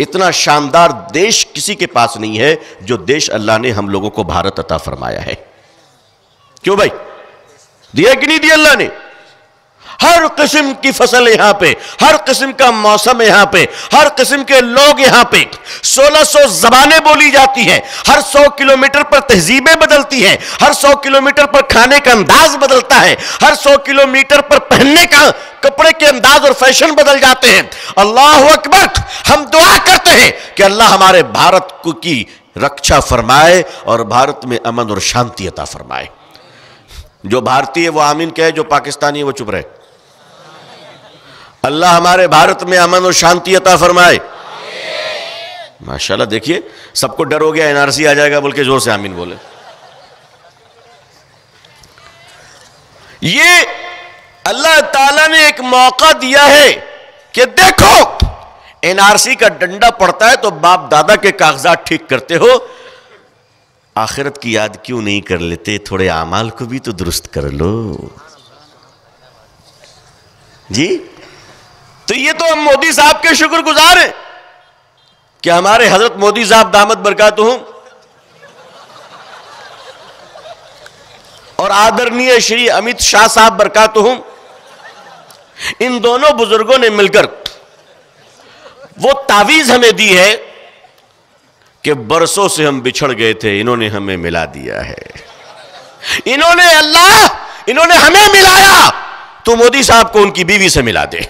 اتنا شاندار دیش کسی کے پاس نہیں ہے جو دیش اللہ نے ہم لوگوں کو بھارت عطا فرمایا ہے. کیوں بھائی؟ دیا کہ نہیں دیا اللہ نے؟ ہر قسم کی فصل یہاں پہ, ہر قسم کا موسم یہاں پہ, ہر قسم کے لوگ یہاں پہ. 1600 زبانیں بولی جاتی ہیں, ہر 100 کلومیٹر پر تہذیبیں بدلتی ہیں, ہر 100 کلومیٹر پر کھانے کا انداز بدلتا ہے, ہر 100 کلومیٹر پر پہننے کا کپڑے کے انداز اور فیشن بدل جاتے ہیں. اللہ اکبر. ہم دعا کرتے ہیں کہ اللہ ہمارے بھارت کی رکشا فرمائے اور بھارت میں امن اور شانتی عطا فرمائے. جو بھارتی ہے وہ آمین کہے, جو پاکستانی ہے وہ چپ رہے. اللہ ہمارے بھارت میں امن اور شانتی عطا فرمائے. ماشاءاللہ. دیکھیے سب کو ڈر ہو گیا NRC آ جائے گا بول کے زور سے آمین بولے. یہ اللہ تعالیٰ نے ایک موقع دیا ہے کہ دیکھو NRC کا ڈنڈا پڑتا ہے تو باپ دادا کے کاغذات ٹھیک کرتے ہو, آخرت کی یاد کیوں نہیں کر لیتے؟ تھوڑے اعمال کو بھی تو درست کر لو جی۔ تو یہ تو ہم مودی صاحب کے شکر گزار ہیں کہ ہمارے حضرت مودی صاحب دامت برکاتہم اور آدرنیہ شری امیت شاہ صاحب برکاتہم، ان دونوں بزرگوں نے مل کر وہ تعویذ ہمیں دی ہے کہ برسوں سے ہم بچھڑ گئے تھے، انہوں نے ہمیں ملا دیا ہے۔ انہوں نے ہمیں ملایا، تو مودی صاحب کو ان کی بیوی سے ملا دے۔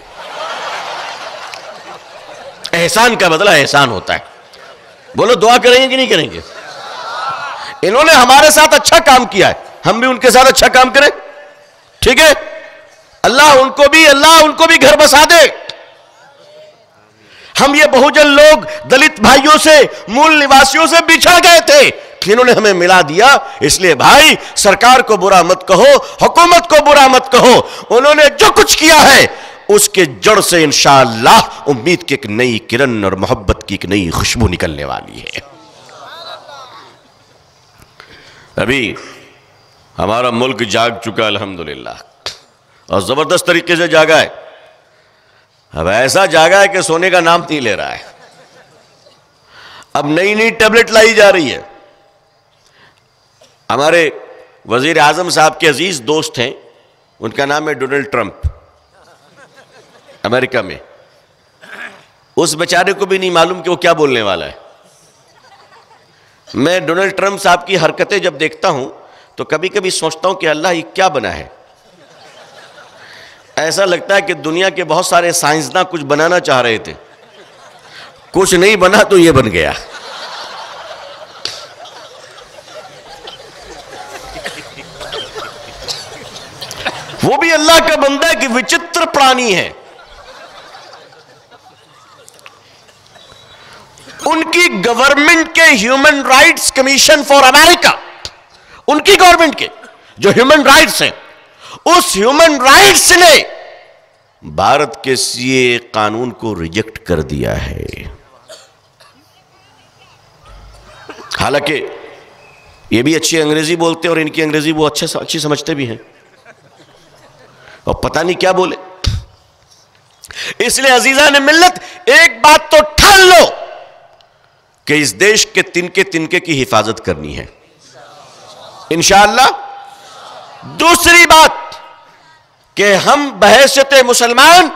احسان کا بدلہ احسان ہوتا ہے۔ بولو دعا کریں گے کہ نہیں کریں گے؟ انہوں نے ہمارے ساتھ اچھا کام کیا ہے، ہم بھی ان کے ساتھ اچھا کام کریں، ٹھیک ہے؟ اللہ ان کو بھی گھر بسا دے۔ ہم یہ بہوجن لوگ دلت بھائیوں سے، مول نواسیوں سے بچھڑ گئے تھے، انہوں نے ہمیں ملا دیا۔ اس لیے بھائی سرکار کو برا مت کہو، حکومت کو برا مت کہو، انہوں نے جو کچھ کیا ہے اس کے جڑ سے انشاءاللہ امید کی ایک نئی کرن اور محبت کی ایک نئی خوشبو نکلنے والی ہے۔ ابھی ہمارا ملک جاگ چکا الحمدللہ، اور زبردست طریقے سے جاگا ہے۔ اب ایسا جاگا ہے کہ سونے کا نام نہیں لے رہا ہے۔ اب نئی ٹیبلٹ لائی جا رہی ہے۔ ہمارے وزیر اعظم صاحب کے عزیز دوست ہیں، ان کا نام ہے ڈونلڈ ٹرمپ، امریکہ میں۔ اس بیچارے کو بھی نہیں معلوم کہ وہ کیا بولنے والا ہے۔ میں ڈونلڈ ٹرمپ صاحب کی حرکتیں جب دیکھتا ہوں تو کبھی کبھی سوچتا ہوں کہ اللہ یہ کیا بنا ہے۔ ایسا لگتا ہے کہ دنیا کے بہت سارے سائنسداں کچھ بنانا چاہ رہے تھے، کچھ نہیں بنا تو یہ بن گیا۔ وہ بھی اللہ کا بندہ ہے کہ وچتر پرانی ہے۔ ان کی گورنمنٹ کے ہیومن رائٹس کمیشن فار امریکہ، ان کی گورنمنٹ کے جو ہیومن رائٹس ہیں، اس ہیومن رائٹس نے بھارت کے سی اے قانون کو ریجیکٹ کر دیا ہے۔ حالانکہ یہ بھی اچھی انگریزی بولتے اور ان کی انگریزی وہ اچھی سمجھتے بھی ہیں، اور پتہ نہیں کیا بولے۔ اس لیے عزیزان ملت ایک بات تو ٹھان لو کہ اس دیش کے تنکے کی حفاظت کرنی ہے انشاءاللہ۔ دوسری بات کہ ہم بحیثیت مسلمان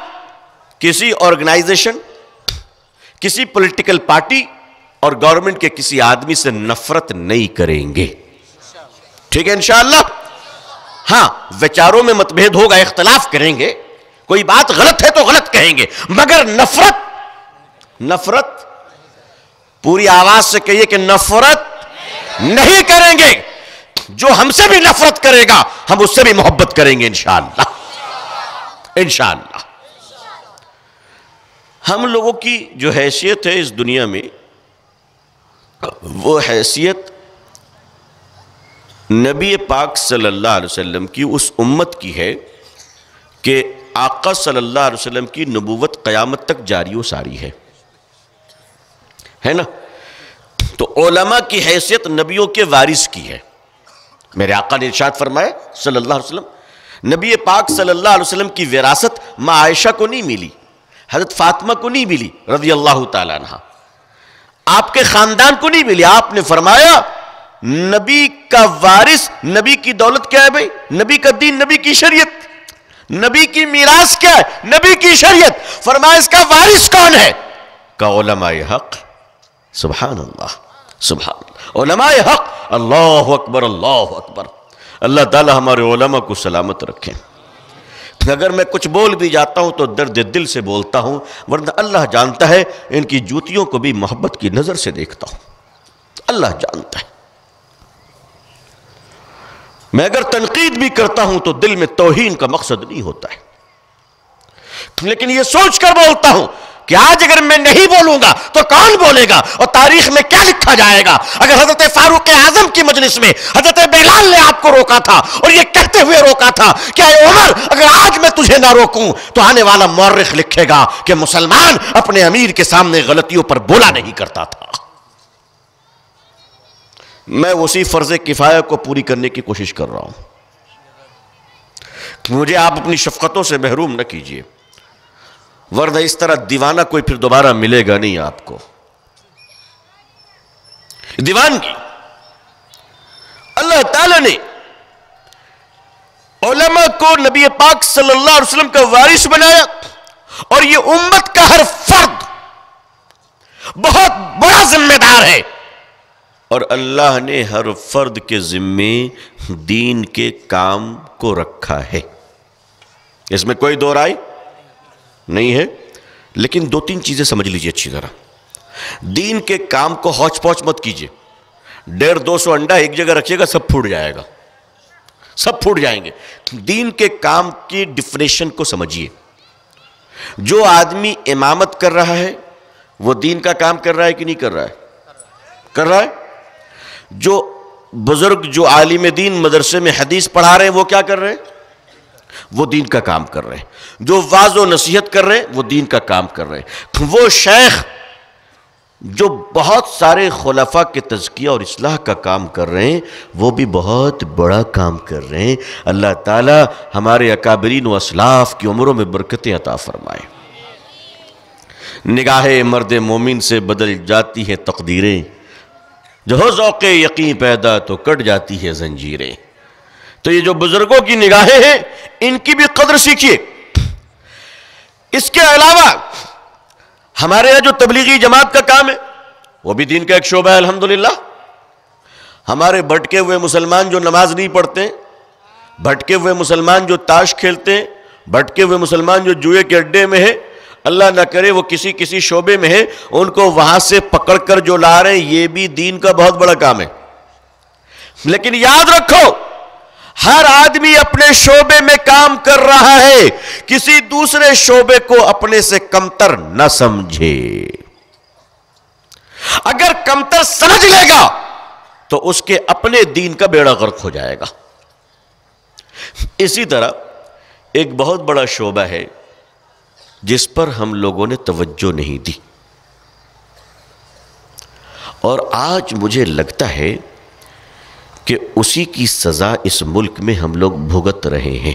کسی آرگنائزیشن، کسی پولیٹیکل پارٹی اور گورنمنٹ کے کسی آدمی سے نفرت نہیں کریں گے، ٹھیک ہے انشاءاللہ۔ ہاں وچاروں میں متبھید ہوگا، اختلاف کریں گے، کوئی بات غلط ہے تو غلط کہیں گے، مگر نفرت پوری آواز سے کہیے کہ نفرت نہیں کریں گے۔ جو ہم سے بھی نفرت کرے گا ہم اس سے بھی محبت کریں گے انشاءاللہ انشاءاللہ۔ ہم لوگوں کی جو حیثیت ہے اس دنیا میں، وہ حیثیت نبی پاک صلی اللہ علیہ وسلم کی اس امت کی ہے کہ آقا صلی اللہ علیہ وسلم کی نبوت قیامت تک جاری و ساری ہے نا۔ تو علماء کی حیثیت نبیوں کے وارث کی ہے۔ میرے آقا نے ارشاد فرمایا صلی اللہ علیہ وسلم، نبی پاک صلی اللہ علیہ وسلم کی وراثت ماں عائشہ کو نہیں ملی، حضرت فاطمہ کو نہیں ملی رضی اللہ تعالیٰ عنہ، آپ کے خاندان کو نہیں ملی۔ آپ نے فرمایا نبی کا وارث، نبی کی دولت کیا ہے بھائی؟ نبی کا دین، نبی کی شریعت، نبی کی میراث کیا ہے؟ نبی کی شریعت۔ فرمایا اس کا وارث کون ہے؟ کا علماء حق۔ سبحان اللہ سبحان اللہ، علماء حق، اللہ اکبر اللہ اکبر۔ اللہ تعالی ہمارے علماء کو سلامت رکھیں۔ اگر میں کچھ بول بھی جاتا ہوں تو درد دل سے بولتا ہوں، ورنہ اللہ جانتا ہے ان کی جوتیوں کو بھی محبت کی نظر سے دیکھتا ہوں، اللہ جانتا ہے۔ میں اگر تنقید بھی کرتا ہوں تو دل میں توہین کا مقصد نہیں ہوتا ہے، لیکن یہ سوچ کر بولتا ہوں کہ آج اگر میں نہیں بولوں گا تو کون بولے گا، اور تاریخ میں کیا لکھا جائے گا۔ اگر حضرت فاروق اعظم کی مجلس میں حضرت بلال نے آپ کو روکا تھا اور یہ کہتے ہوئے روکا تھا کہ اے عمر اگر آج میں تجھے نہ روکوں تو آنے والا مورخ لکھے گا کہ مسلمان اپنے امیر کے سامنے غلطیوں پر بولا نہیں کرتا تھا۔ میں اسی فرض کفایہ کو پوری کرنے کی کوشش کر رہا ہوں. مجھے آپ اپنی شفقتوں سے محروم نہ کیجیے، ورنہ اس طرح دیوانہ کوئی پھر دوبارہ ملے گا نہیں آپ کو. دیوانگی اللہ تعالیٰ نے علماء کو نبی پاک صلی اللہ علیہ وسلم کا وارث بنایا، اور یہ امت کا ہر فرد بہت بڑا ذمہ دار ہے، اور اللہ نے ہر فرد کے ذمے دین کے کام کو رکھا ہے. اس میں کوئی دو رائے نہیں ہے. لیکن دو تین چیزیں سمجھ لیجئے اچھی طرح. دین کے کام کو ہوچ پوچ مت کیجئے. 150-200 انڈا ایک جگہ رکھیے گا، سب پھوٹ جائے گا، سب پھوٹ جائیں گے. دین کے کام کی ڈیفینیشن کو سمجھیے. جو آدمی امامت کر رہا ہے وہ دین کا کام کر رہا ہے کہ نہیں کر رہا ہے؟ کر رہا ہے. جو بزرگ، جو عالم دین مدرسے میں حدیث پڑھا رہے ہیں وہ کیا کر رہے ہیں؟ وہ دین کا کام کر رہے ہیں. جو واعظ و نصیحت کر رہے ہیں وہ دین کا کام کر رہے ہیں. وہ شیخ جو بہت سارے خلفاء کے تزکیہ اور اصلاح کا کام کر رہے ہیں وہ بھی بہت بڑا کام کر رہے ہیں. اللہ تعالی ہمارے اکابرین و اسلاف کی عمروں میں برکتیں عطا فرمائے. نگاہ مرد مومن سے بدل جاتی ہے تقدیریں، جو ہو ذوق یقین پیدا تو کٹ جاتی ہے زنجیریں. تو یہ جو بزرگوں کی نگاہیں ہیں ان کی بھی قدر سیکھیے. اس کے علاوہ ہمارے یہاں جو تبلیغی جماعت کا کام ہے وہ بھی دین کا ایک شعبہ ہے الحمدللہ. ہمارے بھٹکے ہوئے مسلمان جو نماز نہیں پڑھتے ہیں، بھٹکے ہوئے مسلمان جو تاش کھیلتے ہیں، بھٹکے ہوئے مسلمان جو جوئے کے اڈے میں ہیں، اللہ نہ کرے وہ کسی شعبے میں ہیں، ان کو وہاں سے پکڑ کر جو لا رہے ہیں، یہ بھی دین کا بہت بڑا کام ہے. لیکن یاد رکھو ہر آدمی اپنے شعبے میں کام کر رہا ہے، کسی دوسرے شعبے کو اپنے سے کمتر نہ سمجھے. اگر کمتر سمجھ لے گا تو اس کے اپنے دین کا بیڑا غرق ہو جائے گا. اسی طرح ایک بہت بڑا شعبہ ہے جس پر ہم لوگوں نے توجہ نہیں دی، اور آج مجھے لگتا ہے کہ اسی کی سزا اس ملک میں ہم لوگ بھگت رہے ہیں.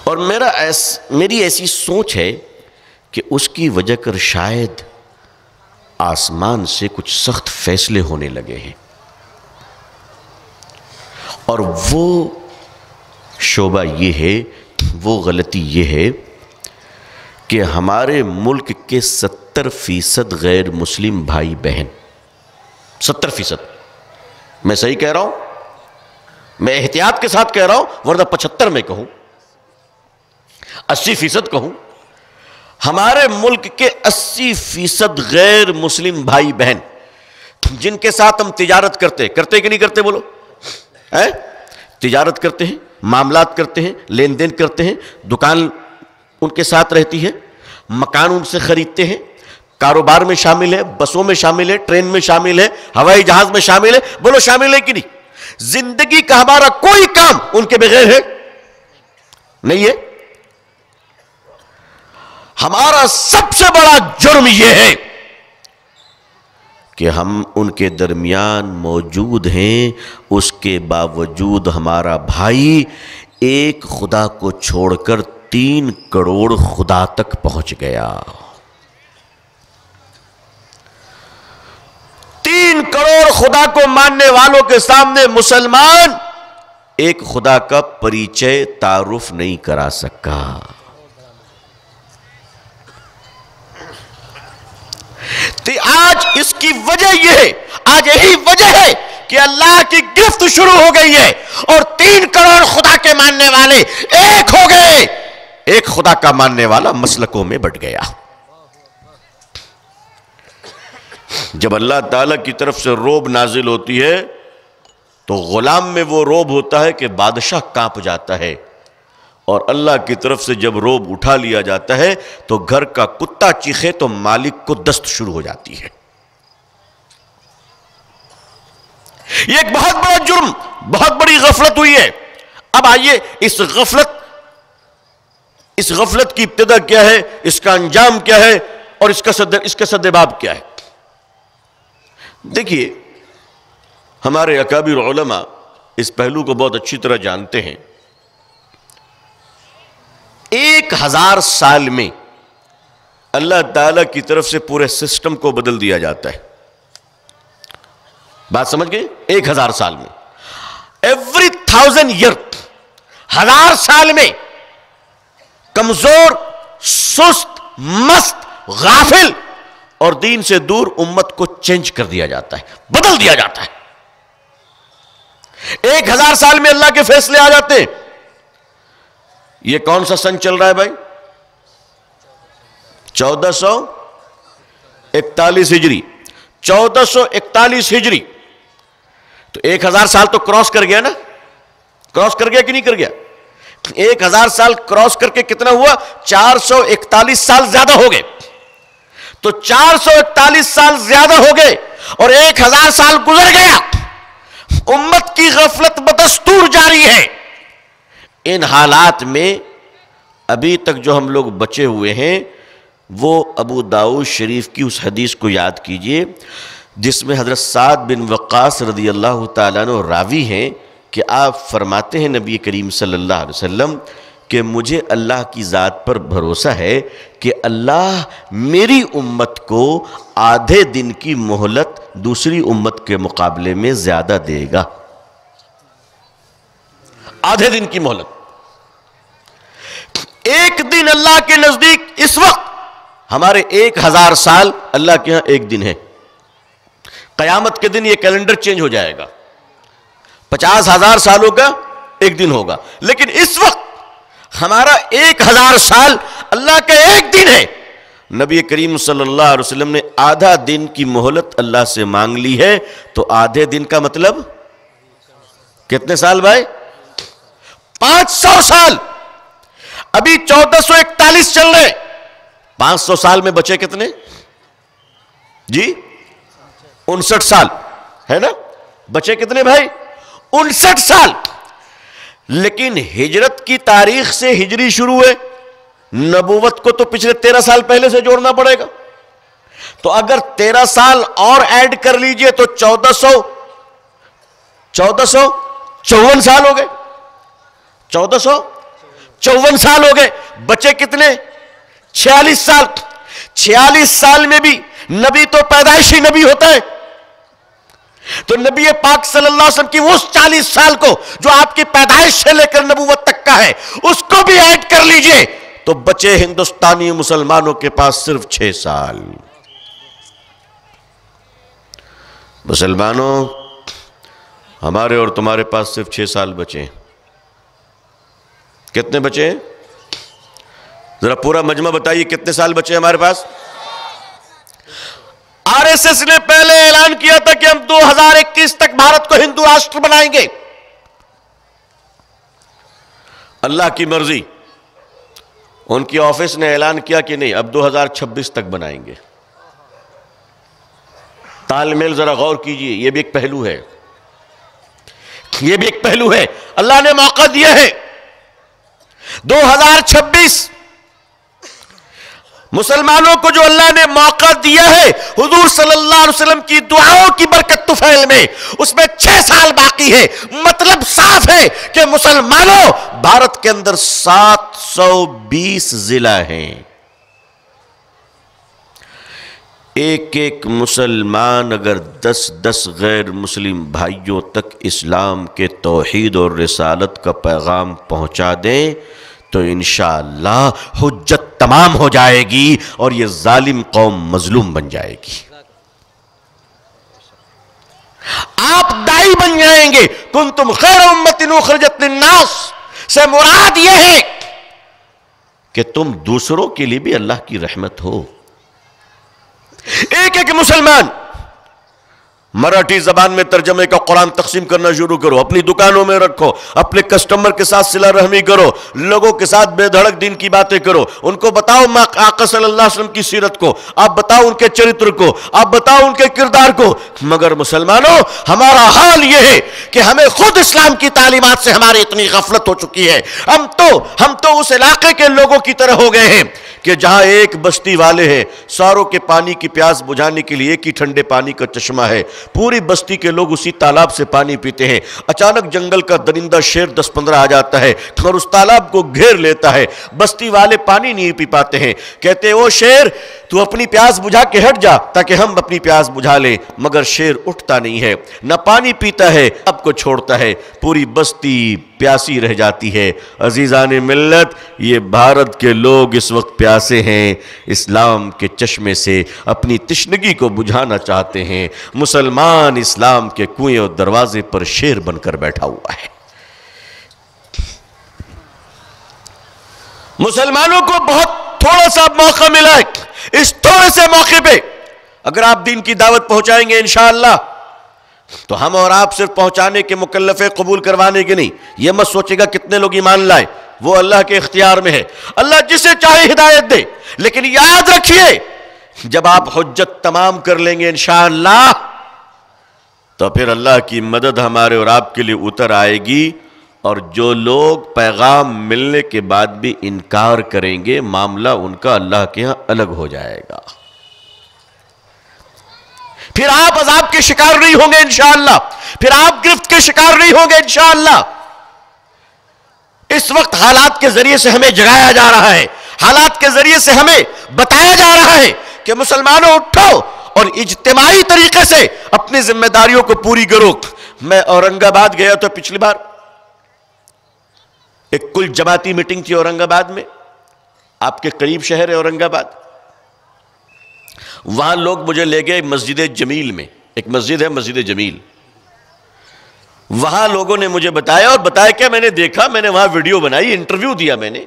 اور میری ایسی سوچ ہے کہ اس کی وجہ کر شاید آسمان سے کچھ سخت فیصلے ہونے لگے ہیں. اور وہ شعبہ یہ ہے، وہ غلطی یہ ہے کہ ہمارے ملک کے 70% غیر مسلم بھائی بہن، 70%، میں صحیح کہہ رہا ہوں، میں احتیاط کے ساتھ کہہ رہا ہوں، ورنہ 75 میں کہوں، 80% کہوں، ہمارے ملک کے 80% غیر مسلم بھائی بہن جن کے ساتھ ہم تجارت کرتے کہ نہیں کرتے؟ بولو. تجارت کرتے ہیں، معاملات کرتے ہیں، لین دین کرتے ہیں، دکان ان کے ساتھ رہتی ہے، مکان ان سے خریدتے ہیں، کاروبار میں شامل ہے، بسوں میں شامل ہے، ٹرین میں شامل ہے، ہوائی جہاز میں شامل ہے. بولو شامل ہے کہ نہیں؟ زندگی کا ہمارا کوئی کام ان کے بغیر ہے نہیں ہے. ہمارا سب سے بڑا جرم یہ ہے کہ ہم ان کے درمیان موجود ہیں، اس کے باوجود ہمارا بھائی ایک خدا کو چھوڑ کر 3 کروڑ خدا تک پہنچ گیا. 3 کروڑ خدا کو ماننے والوں کے سامنے مسلمان ایک خدا کا پریچے تعارف نہیں کرا سکا. تو آج اس کی وجہ یہ ہے، آج یہی وجہ ہے کہ اللہ کی گرفت شروع ہو گئی ہے اور 3 کروڑ خدا کے ماننے والے ایک ہو گئے. ایک خدا کا ماننے والا مسلکوں میں بٹ گیا. جب اللہ تعالیٰ کی طرف سے روب نازل ہوتی ہے تو غلام میں وہ روب ہوتا ہے کہ بادشاہ کانپ جاتا ہے، اور اللہ کی طرف سے جب روب اٹھا لیا جاتا ہے تو گھر کا کتا چیخے تو مالک کو دست شروع ہو جاتی ہے. یہ ایک بہت بڑا جرم، بہت بڑی غفلت ہوئی ہے. اب آئیے اس غفلت کی ابتدا کیا ہے، اس کا انجام کیا ہے، اور اس کا صد باب کیا ہے. دیکھیے ہمارے اکابر علماء اس پہلو کو بہت اچھی طرح جانتے ہیں. 1000 سال میں اللہ تعالیٰ کی طرف سے پورے سسٹم کو بدل دیا جاتا ہے. بات سمجھ گئے؟ 1000 سال میں. ایوری 1000 ایئر، 1000 سال میں کمزور، سست، مست، غافل اور دین سے دور امت کو چینج کر دیا جاتا ہے، بدل دیا جاتا ہے. 1000 سال میں اللہ کے فیصلے آ جاتے ہیں. یہ کون سا سن چل رہا ہے بھائی؟ 1441 ہجری. 1441 ہجری تو 1000 سال تو کراس کر گیا نا؟ کراس کر گیا کہ نہیں کر گیا؟ 1000 سال کراس کر کے کتنا ہوا؟ 441 سال زیادہ ہو گئے. تو 441 سال زیادہ ہو گئے اور 1000 سال گزر گیا. امت کی غفلت بدستور جاری ہے. ان حالات میں ابھی تک جو ہم لوگ بچے ہوئے ہیں وہ ابو داؤد شریف کی اس حدیث کو یاد کیجئے جس میں حضرت سعد بن وقاص رضی اللہ تعالیٰ عنہ راوی ہیں کہ آپ فرماتے ہیں نبی کریم صلی اللہ علیہ وسلم کہ مجھے اللہ کی ذات پر بھروسہ ہے کہ اللہ میری امت کو آدھے دن کی مہلت دوسری امت کے مقابلے میں زیادہ دے گا. آدھے دن کی مہلت. ایک دن اللہ کے نزدیک اس وقت ہمارے 1000 سال اللہ کے ہاں ایک دن ہے. قیامت کے دن یہ کیلنڈر چینج ہو جائے گا، 50,000 سالوں کا ایک دن ہوگا. لیکن اس وقت ہمارا 1000 سال اللہ کا ایک دن ہے. نبی کریم صلی اللہ علیہ وسلم نے آدھا دن کی مہلت اللہ سے مانگ لی ہے. تو آدھے دن کا مطلب کتنے سال بھائی؟ 500 سال. ابھی 1441 چل رہے. 500 سال میں بچے کتنے جی؟ 59 سال ہے نا؟ بچے کتنے بھائی؟ 59 سال. لیکن ہجرت کی تاریخ سے ہجری شروع ہے، نبوت کو تو پچھلے 13 سال پہلے سے جوڑنا پڑے گا. تو اگر 13 سال اور ایڈ کر لیجئے تو 1454 سال ہو گئے. 1454 سال ہو گئے. بچے کتنے؟ 46 سال. 46 سال میں بھی نبی تو پیدائشی نبی ہوتا ہے. تو نبی پاک صلی اللہ علیہ وسلم کی اس 40 سال کو جو آپ کی پیدائش سے لے کر نبوت تک کا ہے اس کو بھی ایڈ کر لیجئے تو بچے ہندوستانی مسلمانوں کے پاس صرف 6 سال. مسلمانوں ہمارے اور تمہارے پاس صرف 6 سال بچے ہیں. کتنے بچے ہیں؟ ذرا پورا مجمع بتائیے کتنے سال بچے ہیں ہمارے پاس؟ آر ایس ایس نے پہلے اعلان کیا تھا کہ ہم 2021 تک بھارت کو ہندو راشٹر بنائیں گے. اللہ کی مرضی ان کی آفس نے اعلان کیا کہ نہیں، اب 2026 تک بنائیں گے. تال میل ذرا غور کیجئے، یہ بھی ایک پہلو ہے. یہ بھی ایک پہلو ہے. اللہ نے موقع دیا ہے 2026 مسلمانوں کو جو اللہ نے موقع دیا ہے حضور صلی اللہ علیہ وسلم کی دعاؤں کی برکت طفیل میں، اس میں 6 سال باقی ہے. مطلب صاف ہے کہ مسلمانوں بھارت کے اندر 720 ضلع ہیں. ایک ایک مسلمان اگر 10 غیر مسلم بھائیوں تک اسلام کے توحید اور رسالت کا پیغام پہنچا دیں تو انشاءاللہ حجت تمام ہو جائے گی اور یہ ظالم قوم مظلوم بن جائے گی. آپ دائی بن جائیں گے. کنتم خیر امت اخرجت للناس سے مراد یہ ہے کہ تم دوسروں کے لیے بھی اللہ کی رحمت ہو. ایک ایک مسلمان مراٹھی زبان میں ترجمے کا قرآن تقسیم کرنا شروع کرو، اپنی دکانوں میں رکھو، اپنے کسٹمر کے ساتھ صلہ رحمی کرو، لوگوں کے ساتھ بے دھڑک دین کی باتیں کرو، ان کو بتاؤ آقا صلی اللہ علیہ وسلم کی سیرت کو، آپ بتاؤ ان کے چرتر کو، آپ بتاؤ ان کے کردار کو. مگر مسلمانوں ہمارا حال یہ ہے کہ ہمیں خود اسلام کی تعلیمات سے ہماری اتنی غفلت ہو چکی ہے. ہم تو اس علاقے کے لوگوں کی طرح ہو گئے ہیں کہ جہاں ایک بستی والے ہیں، ساروں کے پانی کی پیاس بجھانے کے لیے ایک ہی ٹھنڈے پانی کا چشمہ ہے، پوری بستی کے لوگ اسی تالاب سے پانی پیتے ہیں۔ اچانک جنگل کا درندہ شیر 10-15 آ جاتا ہے اور اس تالاب کو گھیر لیتا ہے، بستی والے پانی نہیں پی پاتے ہیں، کہتے او شیر تو اپنی پیاس بجھا کے ہٹ جا تاکہ ہم اپنی پیاس بجھا لیں، مگر شیر اٹھتا نہیں ہے، نہ پانی پیتا ہے، اب کو چھوڑتا ہے، پوری بستی پیاسی رہ جاتی ہے۔ عزیزان ملت، یہ بھارت کے لوگ اس وقت پیاسے ہیں، اسلام کے چشمے سے اپنی تشنگی کو بجھانا چاہتے ہیں۔ مسلمان اسلام کے کنویں اور دروازے پر شیر بن کر بیٹھا ہوا ہے۔ مسلمانوں کو بہت تھوڑا سا موقع ملا ہے، اس تھوڑے سے موقع پہ اگر آپ دین کی دعوت پہنچائیں گے انشاءاللہ تو ہم اور آپ صرف پہنچانے کے مکلف ہے، قبول کروانے کے نہیں۔ یہ مت سوچے گا کتنے لوگ ایمان لائے، وہ اللہ کے اختیار میں ہے، اللہ جسے چاہے ہدایت دے، لیکن یاد رکھیے جب آپ حجت تمام کر لیں گے انشاءاللہ تو پھر اللہ کی مدد ہمارے اور آپ کے لیے اتر آئے گی، اور جو لوگ پیغام ملنے کے بعد بھی انکار کریں گے معاملہ ان کا اللہ کے ہاں الگ ہو جائے گا، پھر آپ عذاب کے شکار نہیں ہوں گے انشاءاللہ، پھر آپ گرفت کے شکار نہیں ہوں گے انشاءاللہ۔ اس وقت حالات کے ذریعے سے ہمیں جگایا جا رہا ہے، حالات کے ذریعے سے ہمیں بتایا جا رہا ہے کہ مسلمانوں اٹھو اور اجتماعی طریقے سے اپنی ذمہ داریوں کو پوری کرو۔ میں اورنگ آباد گیا تو پچھلی بار ایک کل جماعتی میٹنگ تھی اورنگ آباد میں، آپ کے قریب شہر ہے اورنگ آباد، وہاں لوگ مجھے لے گئے مسجد جمیل میں، ایک مسجد ہے مسجد جمیل، وہاں لوگوں نے مجھے بتایا کہ میں نے دیکھا، میں نے وہاں ویڈیو بنائی، انٹرویو دیا میں نے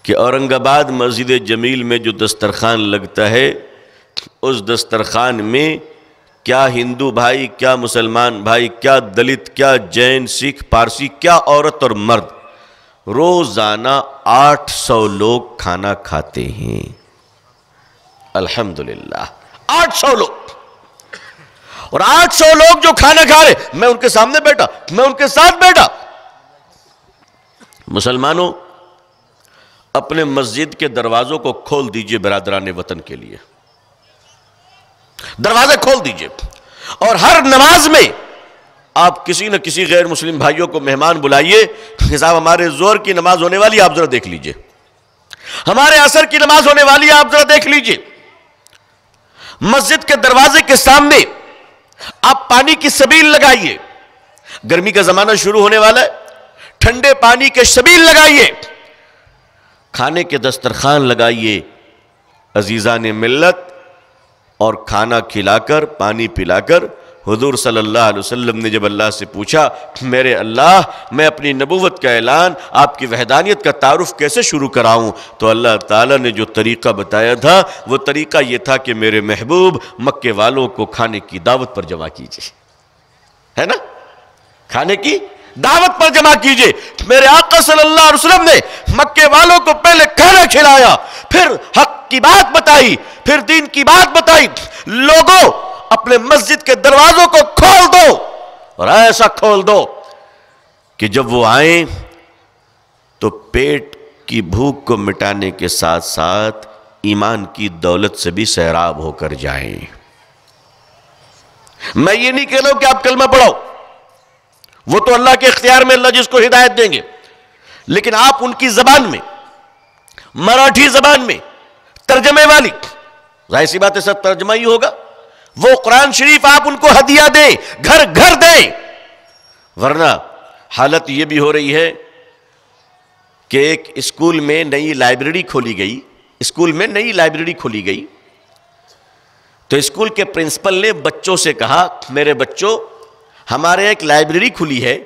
کہ اورنگ آباد مسجد جمیل میں جو دسترخوان لگتا ہے اس دسترخوان میں کیا ہندو بھائی، کیا مسلمان بھائی، کیا دلت، کیا جین، سکھ، پارسی، کیا عورت اور مرد، روزانہ 800 لوگ کھانا کھاتے ہیں۔ الحمدللہ 800 لوگ، اور 800 لوگ جو کھانا کھا رہے، میں ان کے سامنے بیٹھا، میں ان کے ساتھ بیٹھا۔ مسلمانوں اپنے مسجد کے دروازوں کو کھول دیجئے برادران وطن کے لیے، دروازے کھول دیجئے، اور ہر نماز میں آپ کسی نہ کسی غیر مسلم بھائیوں کو مہمان بلائیے کہ صاحب ہمارے ظہر کی نماز ہونے والی، آپ ذرا دیکھ لیجئے، ہمارے عصر کی نماز ہونے والی، آپ ذرا دیکھ لیجئے۔ مسجد کے دروازے کے سامنے آپ پانی کی سبیل لگائیے، گرمی کا زمانہ شروع ہونے والا ہے، ٹھنڈے پانی کے سبیل لگائیے، کھانے کے دسترخوان لگائیے عزیزان ملت، اور کھانا کھلا کر پانی پلا کر۔ حضور صلی اللہ علیہ وسلم نے جب اللہ سے پوچھا میرے اللہ میں اپنی نبوت کا اعلان، آپ کی وحدانیت کا تعارف کیسے شروع کراؤں، تو اللہ تعالیٰ نے جو طریقہ بتایا تھا وہ طریقہ یہ تھا کہ میرے محبوب مکے والوں کو کھانے کی دعوت پر جمع کیجئے، ہے نا، کھانے کی دعوت پر جمع کیجئے۔ میرے آقا صلی اللہ علیہ وسلم نے مکے والوں کو پہلے کھانا کھلایا، پھر حق کی بات بتائی، پھر دین کی بات بتائی۔ لوگوں اپنے مسجد کے دروازوں کو کھول دو، اور ایسا کھول دو کہ جب وہ آئیں تو پیٹ کی بھوک کو مٹانے کے ساتھ ساتھ ایمان کی دولت سے بھی سیراب ہو کر جائیں۔ میں یہ نہیں کہہ رہا ہوں کہ آپ کلمہ پڑھو، وہ تو اللہ کے اختیار میں، اللہ جس کو ہدایت دیں گے، لیکن آپ ان کی زبان میں، مراٹھی زبان میں ترجمے والی، ظاہر سی بات ہے سب ترجمہ ہی ہوگا، وہ قرآن شریف آپ ان کو ہدیہ دیں، گھر گھر دیں۔ ورنہ حالت یہ بھی ہو رہی ہے کہ ایک اسکول میں نئی لائبریری کھولی گئی، اسکول میں نئی لائبریری کھولی گئی تو اسکول کے پرنسپل نے بچوں سے کہا میرے بچوں ہمارے ایک لائبریری کھلی ہے،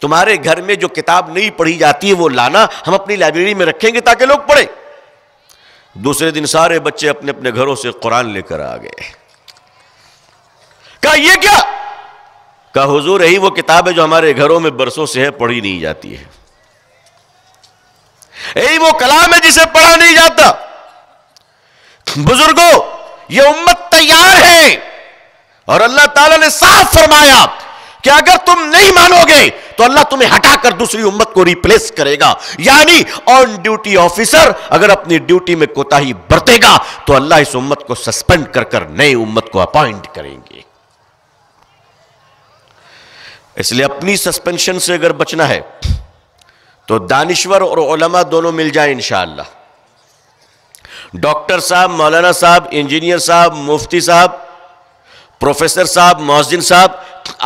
تمہارے گھر میں جو کتاب نہیں پڑھی جاتی ہے وہ لانا، ہم اپنی لائبریری میں رکھیں گے تاکہ لوگ پڑھیں۔ دوسرے دن سارے بچے اپنے اپنے گھروں سے قرآن لے کر آ گئے۔ کہا یہ کیا؟ کہا حضور یہی وہ کتاب ہے جو ہمارے گھروں میں برسوں سے ہے، پڑھی نہیں جاتی ہے، یہی وہ کلام ہے جسے پڑھا نہیں جاتا۔ بزرگوں یہ امت تیار ہے، اور اللہ تعالیٰ نے صاف فرمایا کہ اگر تم نہیں مانو گے تو اللہ تمہیں ہٹا کر دوسری امت کو ریپلیس کرے گا. یعنی آن ڈیوٹی آفیسر اگر اپنی ڈیوٹی میں کوتاہی برتے گا تو اللہ اس امت کو سسپینڈ کر کر نئے امت کو اپوائنٹ کریں گے. اس لیے اپنی سسپینشن سے اگر بچنا ہے تو دانشور اور علماء دونوں مل جائیں انشاءاللہ. ڈاکٹر صاحب، مولانا صاحب، انجینئر صاحب، مفتی صاحب، پروفیسر صاحب، مؤذن صاحب،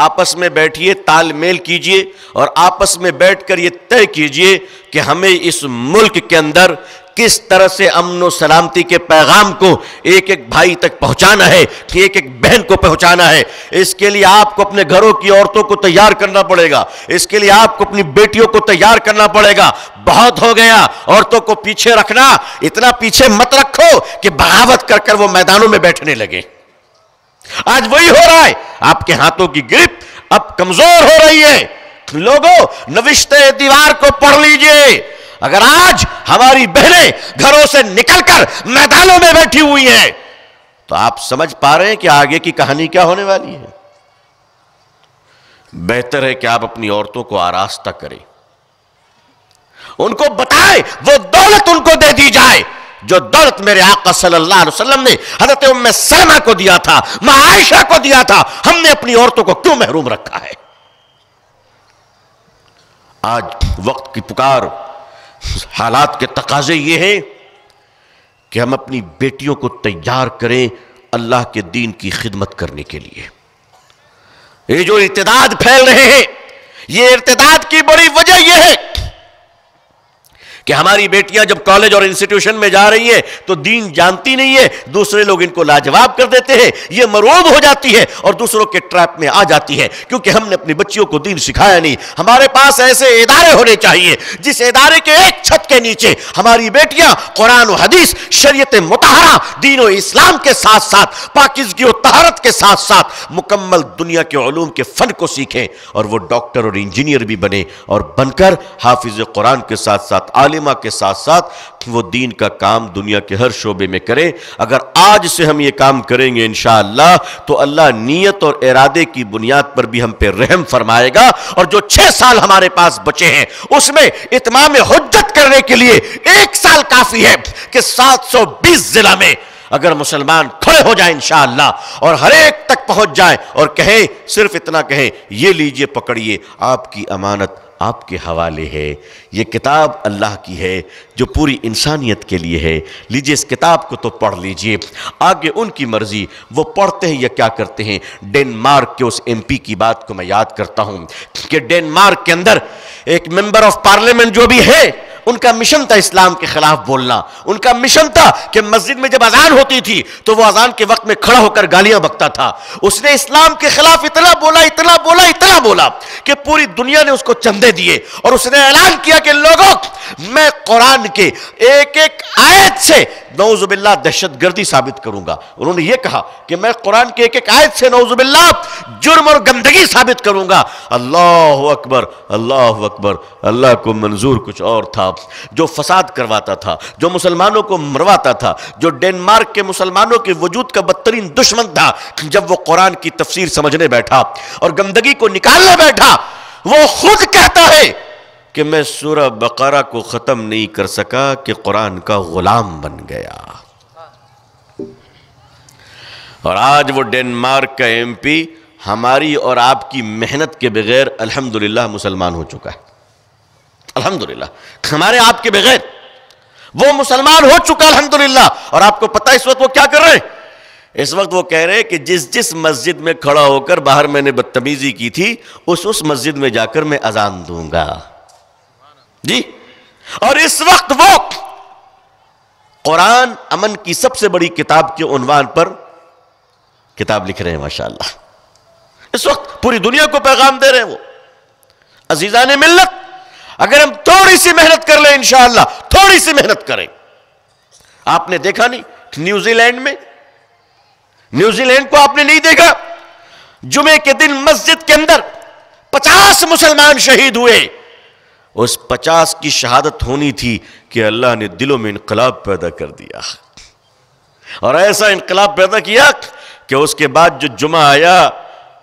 آپس میں بیٹھیے، تال میل کیجئے اور آپس میں بیٹھ کر یہ طے کیجئے کہ ہمیں اس ملک کے اندر کس طرح سے امن و سلامتی کے پیغام کو ایک ایک بھائی تک پہنچانا ہے، کہ ایک ایک بہن کو پہنچانا ہے. اس کے لیے آپ کو اپنے گھروں کی عورتوں کو تیار کرنا پڑے گا. اس کے لیے آپ کو اپنی بیٹیوں کو تیار کرنا پڑے گا. بہت ہو گیا عورتوں کو پیچھے رکھنا. اتنا پیچھے مت رکھو کہ بغاوت کر کر وہ میدانوں میں بیٹھنے لگے. آج وہی ہو رہا ہے. آپ کے ہاتھوں کی گرپ اب کمزور ہو رہی ہے. لوگوں نوشتے دیوار کو پڑھ لیجئے. اگر آج ہماری بہنیں گھروں سے نکل کر میدانوں میں بیٹھی ہوئی ہیں تو آپ سمجھ پا رہے ہیں کہ آگے کی کہانی کیا ہونے والی ہے. بہتر ہے کہ آپ اپنی عورتوں کو آراستہ کریں، ان کو بتائیں، وہ دولت ان کو دے دی جائے جو دولت میرے آقا صلی اللہ علیہ وسلم نے حضرت ام سلمہ کو دیا تھا، ماں عائشہ کو دیا تھا. ہم نے اپنی عورتوں کو کیوں محروم رکھا ہے؟ آج وقت کی پکار، حالات کے تقاضے یہ ہیں کہ ہم اپنی بیٹیوں کو تیار کریں اللہ کے دین کی خدمت کرنے کے لیے. یہ جو ارتداد پھیل رہے ہیں، یہ ارتداد کی بڑی وجہ یہ ہے کہ ہماری بیٹیاں جب کالج اور انسٹیٹیوشن میں جا رہی ہیں تو دین جانتی نہیں ہے. دوسرے لوگ ان کو لاجواب کر دیتے ہیں، یہ مرعوب ہو جاتی ہے اور دوسروں کے ٹریپ میں آ جاتی ہے کیونکہ ہم نے اپنی بچیوں کو دین سکھایا نہیں. ہمارے پاس ایسے ادارے ہونے چاہیے جس ادارے کے ایک چھت کے نیچے ہماری بیٹیاں قرآن و حدیث، شریعت مطہرہ، دین و اسلام کے ساتھ ساتھ پاکیزگی و طہارت کے ساتھ ساتھ مکمل دنیا کے علوم کے فن کو سیکھیں اور وہ ڈاکٹر اور انجینئر بھی بنے اور بن کر حافظ قرآن کے ساتھ ساتھ عالمہ کے ساتھ ساتھ وہ دین کا کام دنیا کے ہر شعبے میں کریں. اگر آج سے ہم یہ کام کریں گے انشاءاللہ تو اللہ نیت اور ارادے کی بنیاد پر بھی ہم پہ رحم فرمائے گا. اور جو 6 سال ہمارے پاس بچے ہیں اس میں اتمام حجت کرنے کے لیے 1 سال کافی ہے کہ 720 ضلع میں اگر مسلمان کھڑے ہو جائیں انشاءاللہ اور ہر ایک تک پہنچ جائیں اور کہیں، صرف اتنا کہیں، یہ لیجئے پکڑیے، آپ کی امانت آپ کے حوالے ہے، یہ کتاب اللہ کی ہے جو پوری انسانیت کے لیے ہے، لیجئے اس کتاب کو تو پڑھ لیجئے. آگے ان کی مرضی، وہ پڑھتے ہیں یا کیا کرتے ہیں. ڈینمارک کے اس ایم پی کی بات کو میں یاد کرتا ہوں کہ ڈینمارک کے اندر ایک ممبر آف پارلیمنٹ جو بھی ہے، ان کا مشن تھا اسلام کے خلاف بولنا. ان کا مشن تھا کہ مسجد میں جب اذان ہوتی تھی تو وہ اذان کے وقت میں کھڑا ہو کر گالیاں بکتا تھا. اس نے اسلام کے خلاف اتنا بولا کہ پوری دنیا نے اس کو چندے دیے اور اس نے اعلان کیا کہ لوگوں، میں قرآن کے ایک ایک آیت سے نعوذ باللہ دہشت گردی ثابت کروں گا. انہوں نے یہ کہا کہ میں قرآن کے ایک ایک آیت سے نعوذ باللہ جرم اور گندگی ثابت کروں گا. اللہ اکبر، اللہ اکبر. اللہ کو منظور کچھ اور تھا. جو فساد کرواتا تھا، جو مسلمانوں کو مرواتا تھا، جو ڈینمارک کے مسلمانوں کے وجود کا بدترین دشمن تھا، جب وہ قرآن کی تفسیر سمجھنے بیٹھا اور گندگی کو نکالنے بیٹھا، وہ خود کہتا ہے کہ میں سورہ بقرہ کو ختم نہیں کر سکا کہ قرآن کا غلام بن گیا. اور آج وہ ڈینمارک کا ایم پی ہماری اور آپ کی محنت کے بغیر الحمدللہ مسلمان ہو چکا ہے. الحمدللہ ہمارے آپ کے بغیر وہ مسلمان ہو چکا الحمدللہ. اور آپ کو پتہ اس وقت وہ کیا کر رہے ہیں؟ اس وقت وہ کہہ رہے ہیں کہ جس مسجد میں کھڑا ہو کر باہر میں نے بدتمیزی کی تھی اس مسجد میں جا کر میں اذان دوں گا. جی، اور اس وقت وہ قرآن امن کی سب سے بڑی کتاب کے عنوان پر کتاب لکھ رہے ہیں. ماشاءاللہ اس وقت پوری دنیا کو پیغام دے رہے ہیں وہ. عزیزان ملت، اگر ہم تھوڑی سی محنت کر لیں انشاءاللہ، تھوڑی سی محنت کریں. آپ نے دیکھا نہیں نیوزی لینڈ کو آپ نے نہیں دیکھا؟ جمعے کے دن مسجد کے اندر 50 مسلمان شہید ہوئے. اس 50 کی شہادت ہونی تھی کہ اللہ نے دلوں میں انقلاب پیدا کر دیا، اور ایسا انقلاب پیدا کیا کہ اس کے بعد جو جمعہ آیا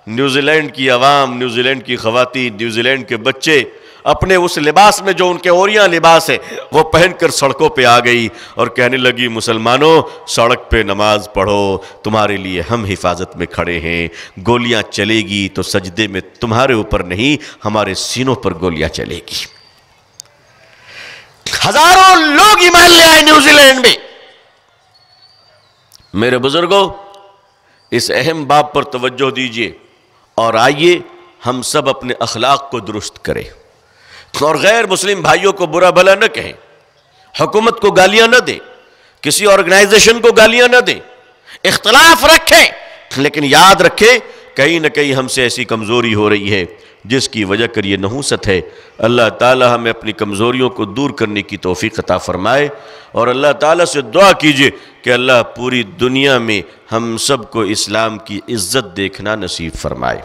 نیوزی لینڈ کی عوام، نیوزی لینڈ کی خواتین، نیوزی لینڈ کے بچے اپنے اس لباس میں جو ان کے اوریاں لباس ہے وہ پہن کر سڑکوں پہ آ گئی اور کہنے لگی مسلمانوں سڑک پہ نماز پڑھو، تمہارے لیے ہم حفاظت میں کھڑے ہیں، گولیاں چلے گی تو سجدے میں تمہارے اوپر نہیں ہمارے سینوں پر گولیاں چلے گی۔ ہزاروں لوگ ایمان لے آئے نیوزی لینڈ میں۔ میرے بزرگوں، اس اہم باب پر توجہ دیجئے اور آئیے ہم سب اپنے اخلاق کو درست کریں اور غیر مسلم بھائیوں کو برا بھلا نہ کہیں، حکومت کو گالیاں نہ دیں، کسی آرگنائزیشن کو گالیاں نہ دیں، اختلاف رکھیں، لیکن یاد رکھیں کہیں نہ کہیں ہم سے ایسی کمزوری ہو رہی ہے جس کی وجہ کر یہ نحوست ہے۔ اللہ تعالی ہمیں اپنی کمزوریوں کو دور کرنے کی توفیق عطا فرمائے، اور اللہ تعالیٰ سے دعا کیجئے کہ اللہ پوری دنیا میں ہم سب کو اسلام کی عزت دیکھنا نصیب فرمائے۔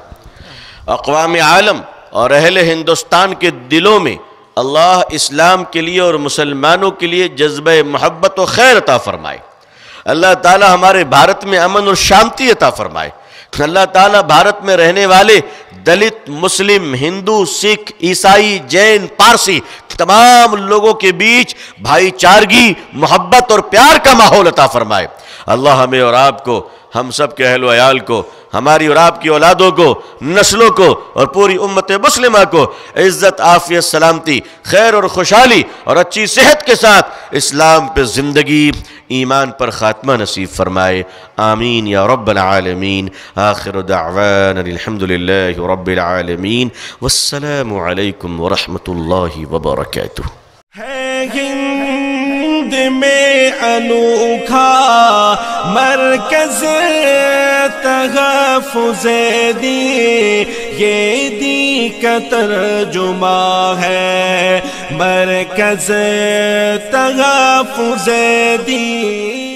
اقوام عالم اور اہل ہندوستان کے دلوں میں اللہ اسلام کے لیے اور مسلمانوں کے لیے جذبہ محبت و خیر عطا فرمائے۔ اللہ تعالی ہمارے بھارت میں امن اور شانتی عطا فرمائے۔ اللہ تعالیٰ بھارت میں رہنے والے دلت، مسلم، ہندو، سکھ، عیسائی، جین، پارسی تمام لوگوں کے بیچ بھائی چارگی، محبت اور پیار کا ماحول عطا فرمائے۔ اللہ ہمیں اور آپ کو، ہم سب کے اہل و عیال کو، ہماری اور آپ کی اولادوں کو، نسلوں کو اور پوری امت مسلمہ کو عزت، عافیت، سلامتی، خیر اور خوشحالی اور اچھی صحت کے ساتھ اسلام پہ زندگی، ایمان پر خاتمہ نصیب فرمائے۔ آمین یا رب العالمین۔ آخر دعوانا الحمدللہ رب العالمین، والسلام علیکم ورحمۃ اللہ وبرکاتہ۔ ہے ہند میں انوکھا مرکز تحفظ دین، یہ دین کا ترجمہ ہے مرکز تحفظ دین۔